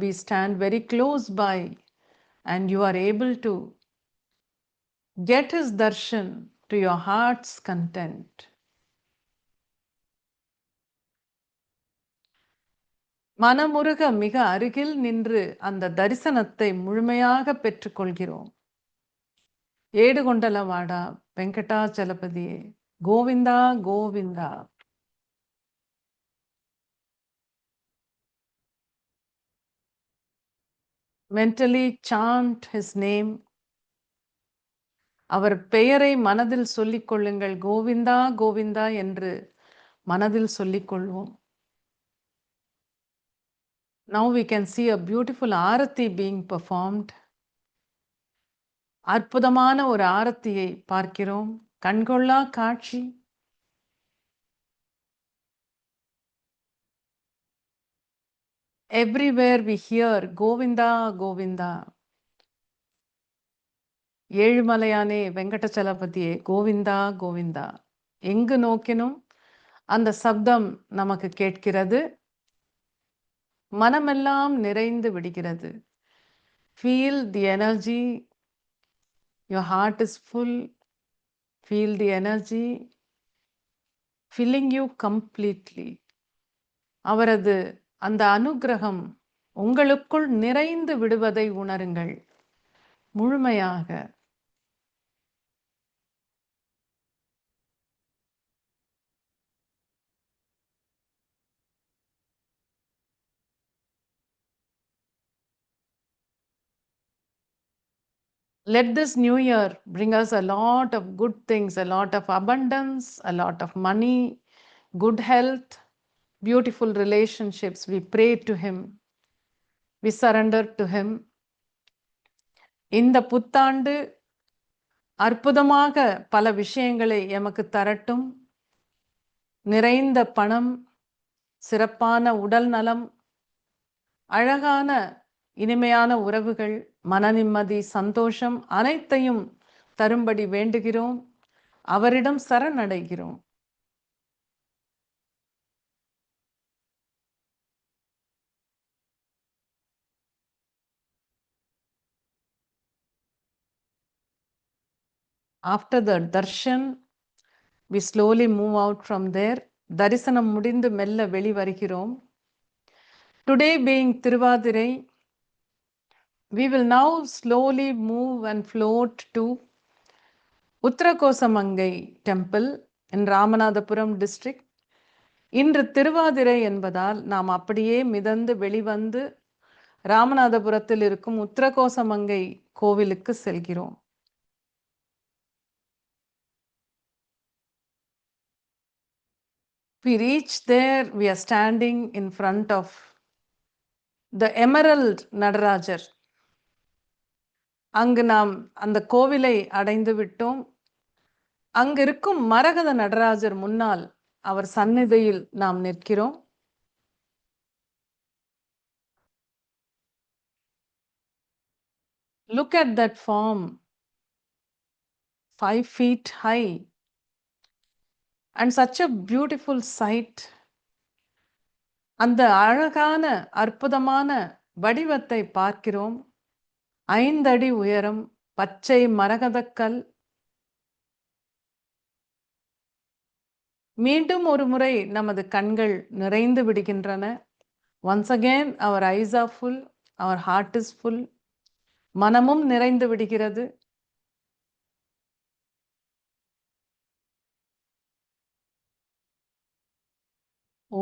We stand very close by and you are able to get his darshan to your heart's content. மனமுருக மிக அருகில் நின்று அந்த தரிசனத்தை முழுமையாக பெற்றுக்கொள்கிறோம். ஏடுகொண்டலவாடா வெங்கடாச்சலபதியே, Govinda Govinda. Mentally chant his name. அவர் பெயரை மனதில் சொல்லிக் கொள்ளுங்கள். கோவிந்தா கோவிந்தா என்று மனதில் சொல்லிக் கொள்வோம். Now we can see a beautiful aarti being performed. அற்புதமான ஒரு ஆரத்தியை பார்க்கிறோம். கண்கொள்ளா காட்சி. Everywhere we hear Govinda Govinda. ஏழுமலையானே வெங்கடச்சலபதியே, Govinda Govinda. எங்கு நோக்கினும் அந்த சப்தம் நமக்கு கேட்கிறது. மனமெல்லாம் நிறைந்து விடுகிறது. Feel the energy. Your heart is full. Feel the energy filling you completely. அவரது அந்த அனுக்கிரகம் உங்களுக்குள் நிறைந்து விடுவதை உணருங்கள் முழுமையாக. Let this new year bring us a lot of good things, a lot of abundance, a lot of money, good health, beautiful relationships. We pray to him. We surrender to him. இந்த புத்தாண்டு அற்புதமாக பல விஷயங்களை எமக்கு தரட்டும். நிறைந்த பணம், சிறப்பான உடல் நலம், அழகான இனிமையான உறவுகள், மன நிம்மதி, சந்தோஷம் அனைத்தையும் தரும்படி வேண்டுகிறோம். அவரிடம் சரணடைகிறோம். After the darshan, we slowly move out from there. தரிசனம் முடிந்து மெல்ல வெளிவருகிறோம். Today being Tiruvadirai, we will now slowly move and float to Uttarakosamangai temple in Ramanathapuram district. இன்று திருவாதிரை என்பதால் நாம் அப்படியே மிதந்து வெளிவந்து ராமநாதபுரத்தில் இருக்கும் உத்தரகோசமங்கை கோவிலுக்கு செல்கிறோம். We reach there, we are standing in front of the Emerald Nadarajar. அங்கு நாம் அந்த கோவிலை அடைந்து விட்டோம். அங்கு இருக்கும் மரகத நடராஜர் முன்னால் அவர் சந்நிதியில் நாம் நிற்கிறோம். Look at that form, 5 feet high and such a beautiful sight. அந்த அழகான அற்புதமான வடிவத்தை பார்க்கிறோம். 5 அடி உயரம், பச்சை மரகதக்கல். மீண்டும் ஒரு முறை நமது கண்கள் நிறைந்து விடுகின்றன. Once again, our eyes are full, our heart is full. மனமும் நிறைந்து விடுகிறது.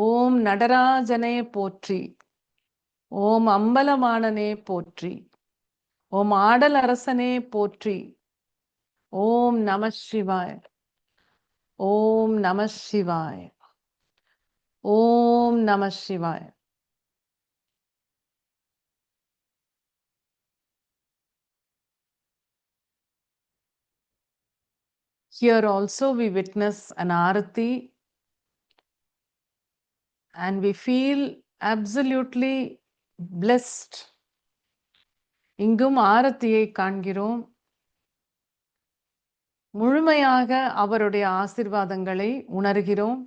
ஓம் நடராஜனே போற்றி, ஓம் அம்பலமானனே போற்றி, ஓம் ஆடல் அரசனே போற்றி, ஓம் நம சிவாய, ஓம் நம சிவாய, ஓம் நம சிவாய. Here also we witness an arati and we feel absolutely blessed. இங்கும் ஆரத்தியை காண்கிறோம். முழுமையாக அவருடைய ஆசீர்வாதங்களை உணர்கிறோம்.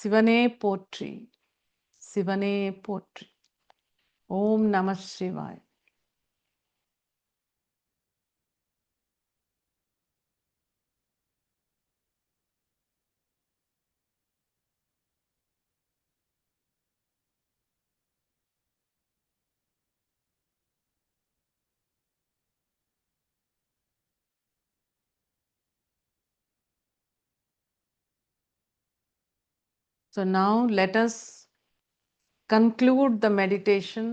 சிவனே போற்றி, சிவனே போற்றி, ஓம் நம சிவாய். So now let us conclude the meditation.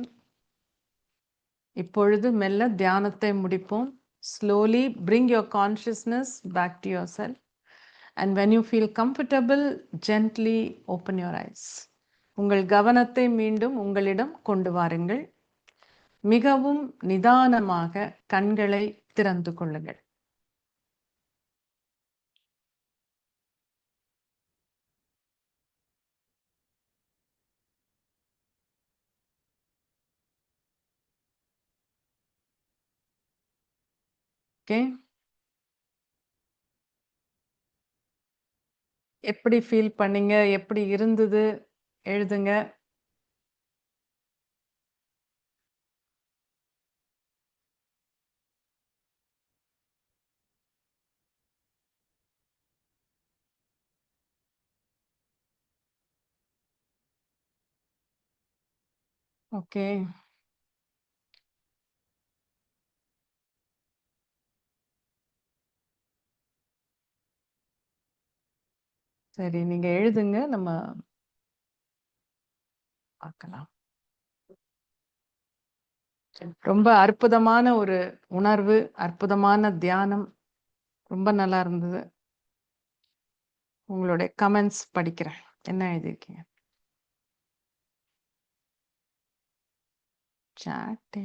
இப்பொழுது மெல்ல தியானத்தை முடிப்போம். Slowly bring your consciousness back to yourself. And when you feel comfortable, gently open your eyes. உங்கள் கவனத்தை மீண்டும் உங்களிடம் கொண்டு வாருங்கள். மிகவும் நிதானமாக கண்களை திறந்து கொள்ளுங்கள். ஓகே, எப்படி ஃபீல் பண்ணீங்க, எப்படி இருந்தது எழுதுங்க. ஓகே, சரி, நீங்க எழுதுங்க, நம்ம பார்க்கலாம். ரொம்ப அற்புதமான ஒரு உணர்வு, அற்புதமான தியானம், ரொம்ப நல்லா இருந்தது. உங்களுடைய கமெண்ட்ஸ் படிக்கிறேன். என்ன எழுதியிருக்கீங்க? Chat.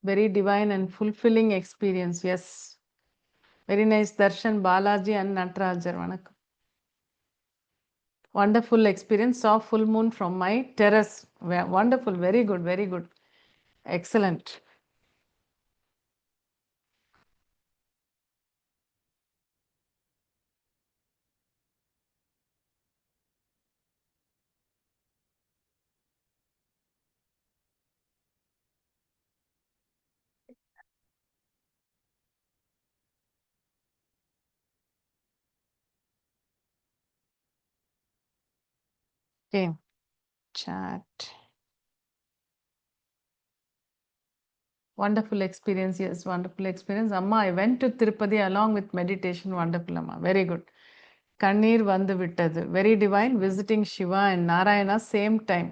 Very divine and fulfilling experience. Yes. Very nice. Darshan, Balaji and Natarajar. Vanakkam. Wonderful experience. Saw full moon from my terrace. Wonderful. Very good. Very good. Excellent. Okay. Chat. Wonderful experience. Yes, wonderful experience. Amma, I went to Tirupati along with meditation. Wonderful, Amma. Very good. Kannir vandu vittadu. Very divine. Visiting Shiva and Narayana same time.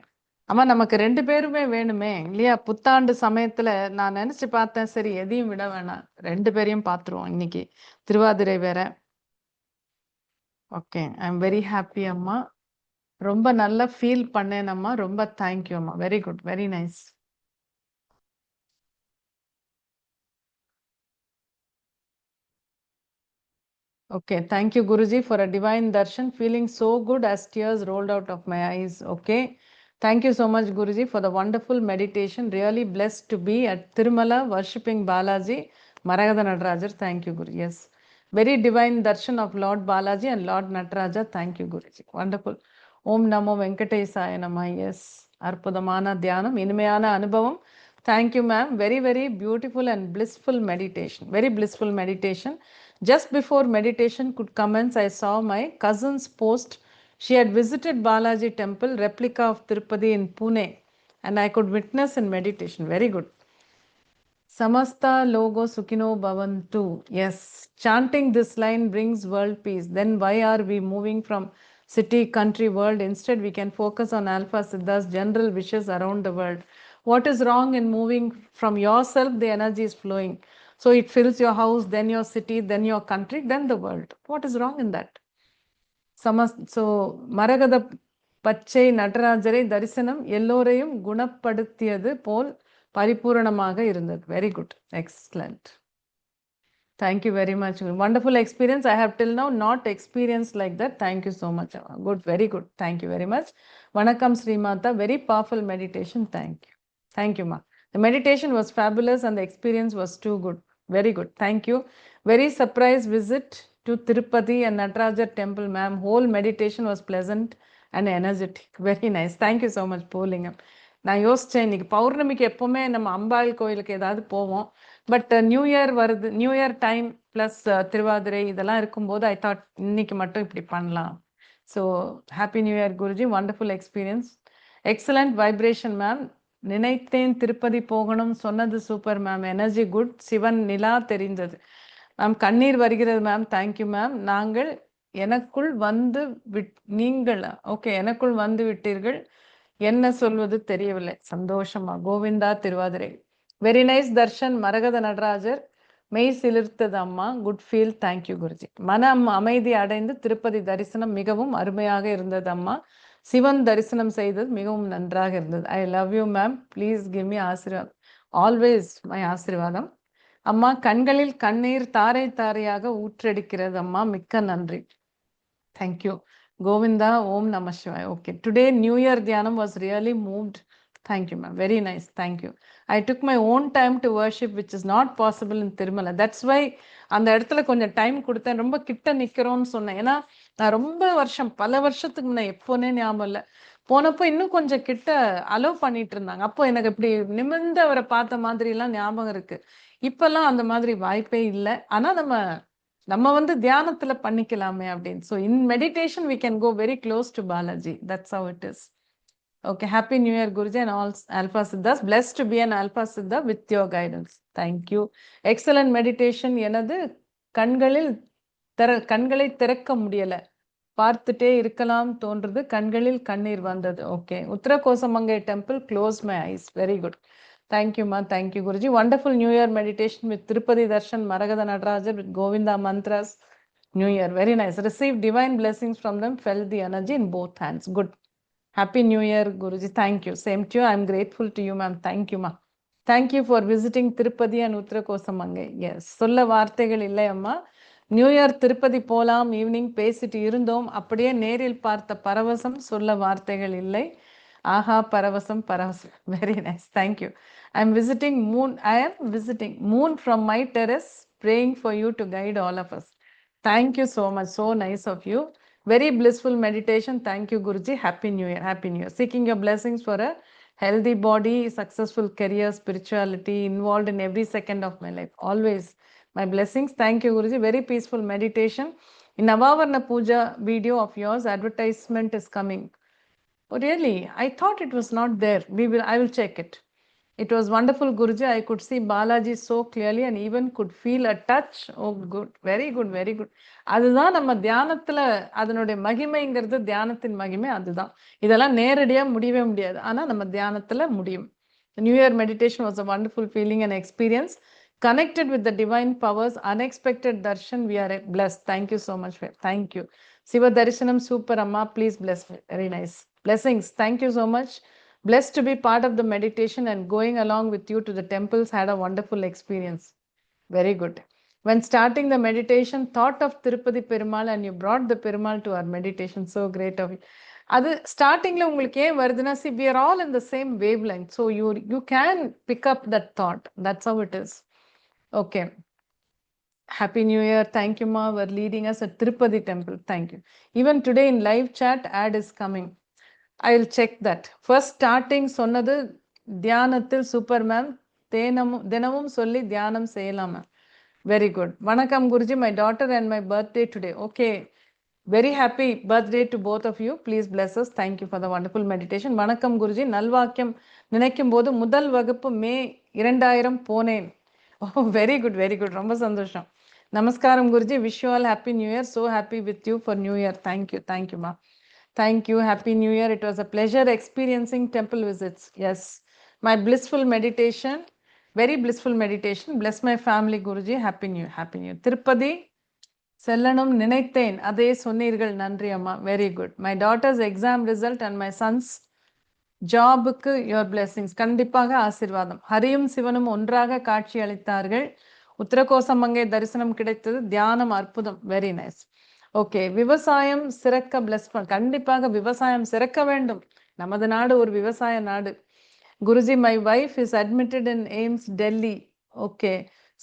அம்மா, நமக்கு 2 பேருமே வேணுமே இல்லையா? புத்தாண்டு சமயத்துல நான் நினைச்சு பார்த்தேன், சரி எதையும் விட வேணாம், 2 பேரையும் பார்த்துருவோம். இன்னைக்கு திருவாதிரை வேற. Okay, I am very happy அம்மா. ரொம்ப நல்லா ஃபீல் பண்ணேன் அம்மா. ரொம்ப தேங்க்யூ அம்மா. Very good, very nice. Okay, thank you Guruji for a divine darshan. Feeling so good as tears rolled out of my eyes. Okay, thank you so much Guruji for the wonderful meditation. Really blessed to be at Tirumala worshipping Balaji, Maragada Natarajar. Thank you Guruji. Yes, very divine darshan of Lord Balaji and Lord Nataraja. Thank you Guruji. Wonderful. Om Namo Venkatesaya Namah. Yes, அற்புதமான தியானம், இனிமையான அனுபவம். Thank you, ma'am. Very, very beautiful and blissful meditation. Very blissful meditation. Just before meditation could commence, I saw my cousin's post. She had visited Balaji temple, replica of Tirupati in Pune, and I could witness in meditation. Very good. Samasta logo Sukhino Bhavantu. Yes, chanting this line brings world peace. Then why are we moving from city, country, world? Instead, we can focus on Alpha Siddha's general wishes around the world. What is wrong in moving from yourself? The energy is flowing. So it fills your house, then your city, then your country, then the world. What is wrong in that? So Maragada Pachai Natarajarai Darisanam எல்லோரையும் குணப்படுத்தியது போல் பரிபூரணமாக இருந்தது. Very good. Excellent. Thank you very much. Wonderful experience. I have till now not experienced like that. Thank you so much. Good. Very good. Thank you very much. Vanakkam Srimata. Very powerful meditation. Thank you. Thank you, ma. The meditation was fabulous and the experience was too good. Very good. Thank you. Very surprise visit to Tirupati and Nataraja temple, ma'am. Whole meditation was pleasant and energetic. Very nice. Thank you so much, Polingam. நான் யோசித்தேன் இன்னைக்கு பௌர்ணமிக்கு எப்போவுமே நம்ம அம்பாள் கோயிலுக்கு ஏதாவது போவோம். But new year வருது, new year time plus Thiruvathirai இதெல்லாம் இருக்கும்போது ஐ தாட் இன்னைக்கு மட்டும் இப்படி பண்ணலாம். So happy new year Guruji. Wonderful experience. Excellent vibration ma'am. நினைத்தேன் திருப்பதி போகணும் சொன்னது super ma'am. Energy good. Sivan நிலா தெரிந்தது மேம். கண்ணீர் வருகிறது மேம். Thank you ma'am. நாங்கள் எனக்குள் வந்து நீங்கள் ஓகே எனக்குள் வந்து விட்டீர்கள். என்ன சொல்வது தெரியவில்லை. சந்தோஷமா. கோவிந்தா திருவாதிரை. Very nice darshan. மரகத நடராஜர் மெய் சிலிர்த்தது அம்மா. Good feel. தேங்க்யூ குருஜி. மனம் அமைதி அடைந்து திருப்பதி தரிசனம் மிகவும் அருமையாக இருந்தது அம்மா. சிவன் தரிசனம் செய்தது மிகவும் நன்றாக இருந்தது. I love you ma'am. Please give me ஆசீர்வாதம். ஆல்வேஸ் மை ஆசீர்வாதம் அம்மா. கண்களில் கண்ணீர் தாரை தாரையாக ஊற்றெடுக்கிறது அம்மா. மிக்க நன்றி. Thank you. Govinda, Om Namah Shivaya. Okay. Today, New Year Dhyanam was really moved. Thank you, ma'am. Very nice. Thank you. I took my own time to worship, which is not possible in Tirumala. That's why அந்த இடத்துல கொஞ்சம் time கொடுத்தேன். ரொம்ப கிட்ட நிற்கிறோன்னு சொன்னேன். ஏன்னா நான் ரொம்ப வருஷம் பல வருஷத்துக்கு முன்னே எப்போனே ஞாபகம் இல்லை. போனப்போ இன்னும் கொஞ்சம் கிட்ட அலோவ் பண்ணிட்டு இருந்தாங்க. அப்போ எனக்கு இப்படி நிமிர்ந்து அவரை பார்த்த மாதிரிலாம் ஞாபகம் இருக்கு. இப்பெல்லாம் அந்த மாதிரி வாய்ப்பே இல்லை. ஆனால் நம்ம வந்து தியானத்துல பண்ணிக்கலாமே அப்படின்னு. So in meditation we can go very close to Balaji. That's how it is. Okay. Happy new year Guruji and all alpha Siddhas. Bless to be an alpha Siddha with your guidance. Thank you. Excellent meditation. எனது கண்களை திறக்க முடியல. பார்த்துட்டே இருக்கலாம் தோன்றது. கண்களில் கண்ணீர் வந்தது. Okay. Uthirakosamangai temple close my ice. Very good. Thank you, ma. Thank you, Guruji. Wonderful New Year meditation with Tirupati Darshan, Maragada Natarajar with Govinda mantras. New Year. Very nice. Received divine blessings from them. Felt the energy in both hands. Good. Happy New Year, Guruji. Thank you. Same to you. I'm grateful to you, ma'am. Thank you, ma. Thank you for visiting Tirupati and Uttarakosamangai. Yes. சொல்ல வார்த்தைகள் இல்லை அம்மா. New year Tirupati போலாம் evening பேசிட்டு இருந்தோம். அப்படியே நேரில் பார்த்த பரவசம் சொல்ல வார்த்தைகள் இல்லை. ஆஹா பரவசம் பரவசம். Very nice. Thank you. I am visiting moon from my terrace, praying for you to guide all of us. Thank you so much. So nice of you. Very blissful meditation. Thank you, Guruji. Happy New Year. Happy New Year. Seeking your blessings for a healthy body, successful career, spirituality, involved in every second of my life. Always my blessings. Thank you, Guruji. Very peaceful meditation. In Navavarna Puja video of yours, advertisement is coming. Oh, really? I thought it was not there. I will check it. It was wonderful, Guruji. I could see Balaji so clearly and even could feel a touch. Oh, good. Very good, very good. அதுதான் நம்ம தியானத்துல அதனுடைய மகிமைங்கிறது. தியானத்தின் மகிமை அதுதான். இதெல்லாம் நேரடியா முடியவே முடியாது. ஆனா நம்ம தியானத்துல முடியும். The New Year meditation was a wonderful feeling and experience. Connected with the divine powers, unexpected darshan. We are blessed. Thank you so much. Thank you. Siva Darshanam super Amma. Please bless me. Very nice. Blessings. Thank you so much. Blessed to be part of the meditation and going along with you to the temples. Had a wonderful experience. Very good. When starting the meditation, thought of Tirupati Perumal and you brought the Perumal to our meditation. So great of you. அது ஸ்டார்டிங்ல உங்களுக்கு ஏன் வருதுன்னா, see, we are all in the same wavelength. So you can pick up that thought. That's how it is. Okay. Happy New Year. Thank you, ma, for leading us at Tirupati temple. Thank you. Even today in live chat, ad is coming. I will check that. First starting சொன்னது தியானத்தில் super ma'am. தினமும் சொல்லி தியானம் செய்யலாம் ma'am. Very good. வணக்கம் Guruji. My daughter and my birthday today. Okay, very happy birthday to both of you. Please bless us. Thank you for the wonderful meditation. வணக்கம் குருஜி. நல்வாக்கியம் நினைக்கும் போது முதல் வகுப்பு மே 2000 போனேன். Oh, very good, very good. ரொம்ப சந்தோஷம். நமஸ்காரம் Guruji. Wish you all happy new year. So happy with you for new year. Thank you, தேங்க்யூமா. Thank you. Happy New Year. It was a pleasure experiencing temple visits. Yes. My blissful meditation, very blissful meditation. Bless my family, Guruji. Happy New Year. Happy New Year. Tirupati, செல்லணும் நினைத்தேன். அதே சொன்னீர்கள். நன்றி அம்மா. Very good. My daughter's exam result and my son's ஜாபுக்கு your blessings. கண்டிப்பாக ஆசீர்வாதம். ஹரியும் சிவனும் ஒன்றாக காட்சி அளித்தார்கள். உத்தரகோசமங்கை தரிசனம் கிடைத்தது. தியானம் அற்புதம். Very nice. ஓகே, விவசாயம் சிறக்க பிளஸ் கண்டிப்பாக விவசாயம் சிறக்க வேண்டும். நமது நாடு ஒரு விவசாய நாடு. Guruji, my wife is admitted in AIIMS Delhi. Okay,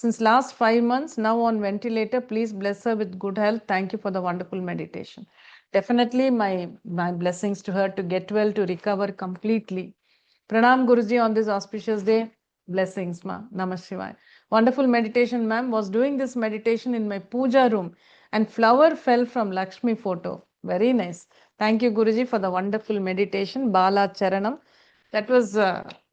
since last 5 months, now on ventilator. Please bless her with good health. Thank you for the wonderful meditation. Definitely my blessings to her to get well, to recover completely. Pranam Guruji on this auspicious day. Blessings, ma. Namah Shivaya. Wonderful meditation, ma'am. Was doing this meditation in my puja room and flower fell from Lakshmi photo. Very nice. Thank you, Guruji, for the wonderful meditation. Bala Charanam. That was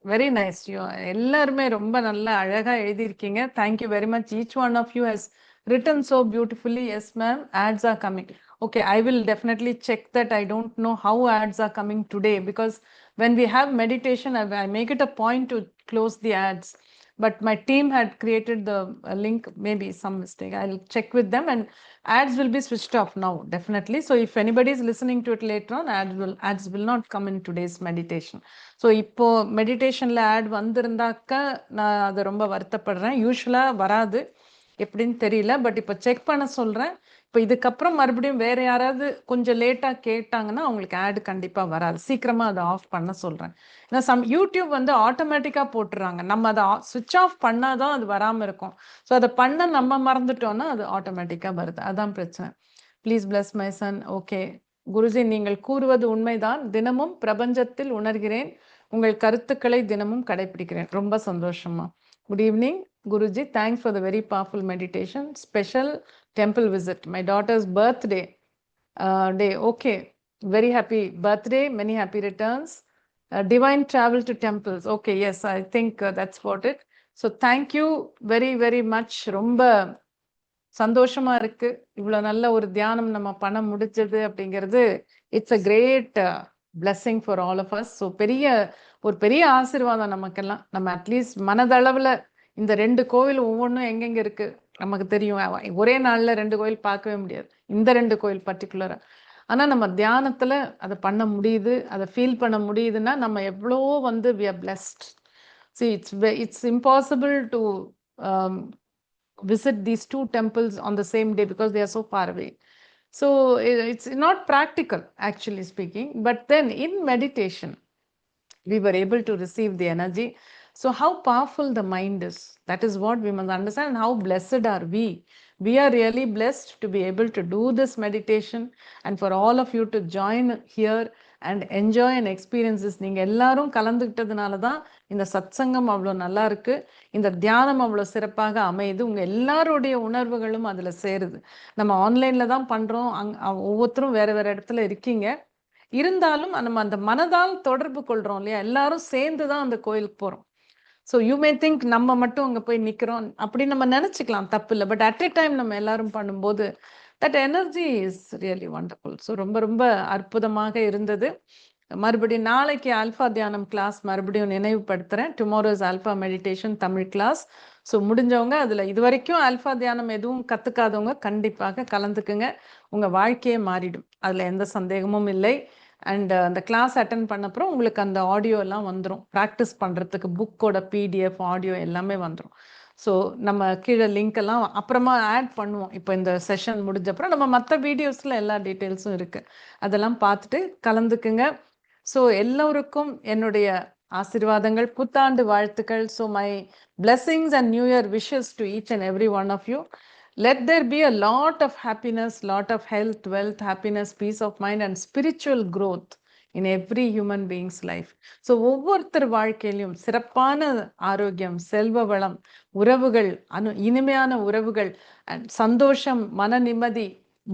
very nice. You எல்லாருமே ரொம்ப நல்லா அழகா எழுதியிருக்கீங்க. Thank you very much. Each one of you has written so beautifully. Yes, ma'am. Ads are coming. Okay, I will definitely check that. I don't know how ads are coming today because when we have meditation, I make it a point to close the ads. But my team had created the link, maybe some mistake. I'll check with them and ads will be switched off now, definitely. So if anybody is listening to it later on, ads will not come in today's meditation. So இப்போ மெடிடேஷனில் add வந்திருந்தாக்க நான் அதை ரொம்ப வருத்தப்படுறேன். யூஸ்வலாக வராது, எப்படின்னு தெரியல. But இப்போ check பண்ண சொல்கிறேன். இப்போ இதுக்கப்புறம் மறுபடியும் வேறு யாராவது கொஞ்சம் லேட்டாக கேட்டாங்கன்னா அவங்களுக்கு ஆடு கண்டிப்பாக வராது. சீக்கிரமாக அதை ஆஃப் பண்ண சொல்கிறேன். ஏன்னா யூடியூப் வந்து ஆட்டோமேட்டிக்காக போட்டுறாங்க. நம்ம அதை சுவிட்ச் ஆஃப் பண்ணால் தான் அது வராமல் இருக்கும். ஸோ அதை பண்ண நம்ம மறந்துட்டோன்னா அது ஆட்டோமேட்டிக்காக வருது. அதான் பிரச்சனை. Please bless my Sun. Okay Guruji, நீங்கள் கூறுவது உண்மைதான். தினமும் பிரபஞ்சத்தில் உணர்கிறேன். உங்கள் கருத்துக்களை தினமும் கடைபிடிக்கிறேன். ரொம்ப சந்தோஷமா. Good evening Guruji. Thanks for the very powerful meditation. Special temple visit. My daughter's birthday day. Okay, very happy birthday. Many happy returns. Divine travel to temples. Okay, yes, I think that's what it. So thank you very very much. ரொம்ப சந்தோஷமா இருக்கு. இவ்வளவு நல்ல ஒரு தியானம் நம்ம பண்ண முடிச்சது அப்படிங்கிறது it's a great blessing for all of us. So ஒரு பெரிய ஆசீர்வாதம் நமக்கெல்லாம். நம்ம அட்லீஸ்ட் மனதளவுல இந்த 2 கோவில் ஒவ்வொன்றும் எங்கெங்க இருக்கு நமக்கு தெரியும். ஒரே நாள்ல 2 கோயில் பார்க்கவே முடியாது, இந்த 2 கோயில் பர்டிகுலரா. ஆனா நம்ம தியானத்துல அதை பண்ண முடியுது, அதை ஃபீல் பண்ண முடியுதுன்னா நம்ம எவ்வளோ வந்து we are blessed. See, it's impossible to visit these 2 temples on the same day because they are so far away. So it's not practical, actually speaking. But then in meditation, we were able to receive the energy. So how powerful the mind is, that is what we must understand. And how blessed are we. We are really blessed to be able to do this meditation and for all of you to join here and enjoy and experience this. நீங்க எல்லாரும் கலந்துக்கிட்டதுனால தான் இந்த சத்சங்கம் அவ்வளோ நல்லா இருக்கு, இந்த தியானம் அவ்வளோ சிறப்பாக அமையுது. உங்க எல்லாருடைய உணர்வுகளும் அதுல சேருது. நம்ம ஆன்லைன்ல தான் பண்றோம், ஒவ்வொருத்தரும் வேற வேற இடத்துல இருக்கீங்க. இருந்தாலும் நம்ம அந்த மனதால் தொடர்பு கொள்றோம் இல்லையா, எல்லாரும் சேர்ந்து தான் அந்த கோயிலுக்கு போறோம். ஸோ யூ மே திங்க் நம்ம மட்டும் அங்கே போய் நிற்கிறோம் அப்படி நம்ம நினச்சிக்கலாம், தப்பு இல்லை. பட் அட் எ டைம் நம்ம எல்லாரும் பண்ணும்போது that energy is really wonderful. So ரொம்ப ரொம்ப அற்புதமாக இருந்தது. மறுபடியும் நாளைக்கு ஆல்ஃபா தியானம் கிளாஸ் மறுபடியும் நினைவுபடுத்துகிறேன். Tomorrow is alpha meditation Tamil class. So முடிஞ்சவங்க அதில் இது வரைக்கும் ஆல்ஃபா தியானம் எதுவும் கற்றுக்காதவங்க கண்டிப்பாக கலந்துக்குங்க. உங்கள் வாழ்க்கையே மாறிடும், அதில் எந்த சந்தேகமும் இல்லை. அண்ட் அந்த கிளாஸ் அட்டன் பண்ணப்புறம் உங்களுக்கு அந்த ஆடியோ எல்லாம் வந்துடும், ப்ராக்டிஸ் பண்ணுறதுக்கு புக்கோட பிடிஎஃப் ஆடியோ எல்லாமே வந்துடும். ஸோ நம்ம கீழே லிங்க் எல்லாம் அப்புறமா ஆட் பண்ணுவோம். இப்போ இந்த செஷன் முடிஞ்சப்புறம் நம்ம மற்ற வீடியோஸில் எல்லா டீட்டெயில்ஸும் இருக்குது, அதெல்லாம் பார்த்துட்டு கலந்துக்குங்க. ஸோ எல்லோருக்கும் என்னுடைய ஆசீர்வாதங்கள், புத்தாண்டு வாழ்த்துக்கள். So my blessings and new year wishes to each and every one of you. Let there be a lot of happiness, lot of health, wealth, happiness, peace of mind and spiritual growth in every human being's life. So ஒவ்வொருத்தர் வாழ்க்கையிலும் சிறப்பான ஆரோக்கியம், செல்வ வளம், உறவுகள், இனிமையான உறவுகள், சந்தோஷம், மன நிம்மதி,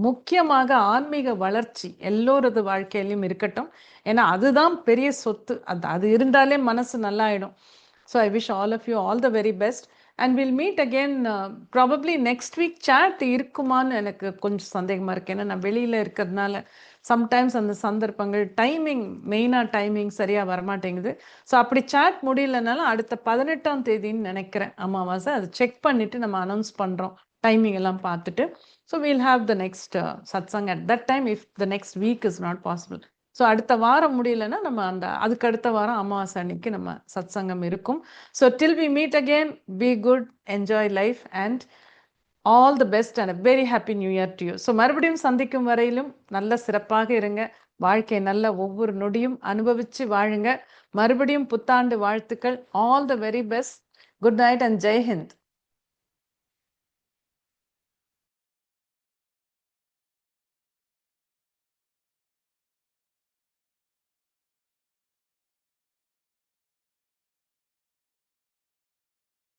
முக்கியமாக ஆன்மீக வளர்ச்சி எல்லோரது வாழ்க்கையிலும் இருக்கட்டும். ஏன்னா அதுதான் பெரிய சொத்து. அது இருந்தாலே மனசு நல்லாயிடும். So I wish all of you all the very best. And will meet again probably next week. Chat இருக்குமான்னு எனக்கு கொஞ்சம் சந்தேகமாக இருக்குது. ஏன்னா நான் வெளியில் இருக்கிறதுனால சம்டைம்ஸ் அந்த சந்தர்ப்பங்கள் டைமிங், மெயினாக டைமிங் சரியாக வரமாட்டேங்குது. ஸோ அப்படி சேட் முடியலனாலும் அடுத்த 18ஆம் தேதின்னு நினைக்கிறேன் அமாவாசை. அதை செக் பண்ணிவிட்டு நம்ம அனௌன்ஸ் பண்ணுறோம், டைமிங் எல்லாம் பார்த்துட்டு. So we'll have the next satsang at that time if the next week is not possible. So அடுத்த வாரம் முடியலன்னா நம்ம அதுக்கு அடுத்த வாரம் அமாவாசை அன்னைக்கு நம்ம சத்சங்கம் இருக்கும். So till we meet again, be good, enjoy life and all the best and a very happy new year to you. So மறுபடியும் சந்திக்கும் வரையிலும் நல்ல சிறப்பாக இருங்க. வாழ்க்கை நல்ல ஒவ்வொரு நொடியும் அனுபவிச்சு வாழுங்க. மறுபடியும் புத்தாண்டு வாழ்த்துக்கள். All the very best. Good night and Jai Hind.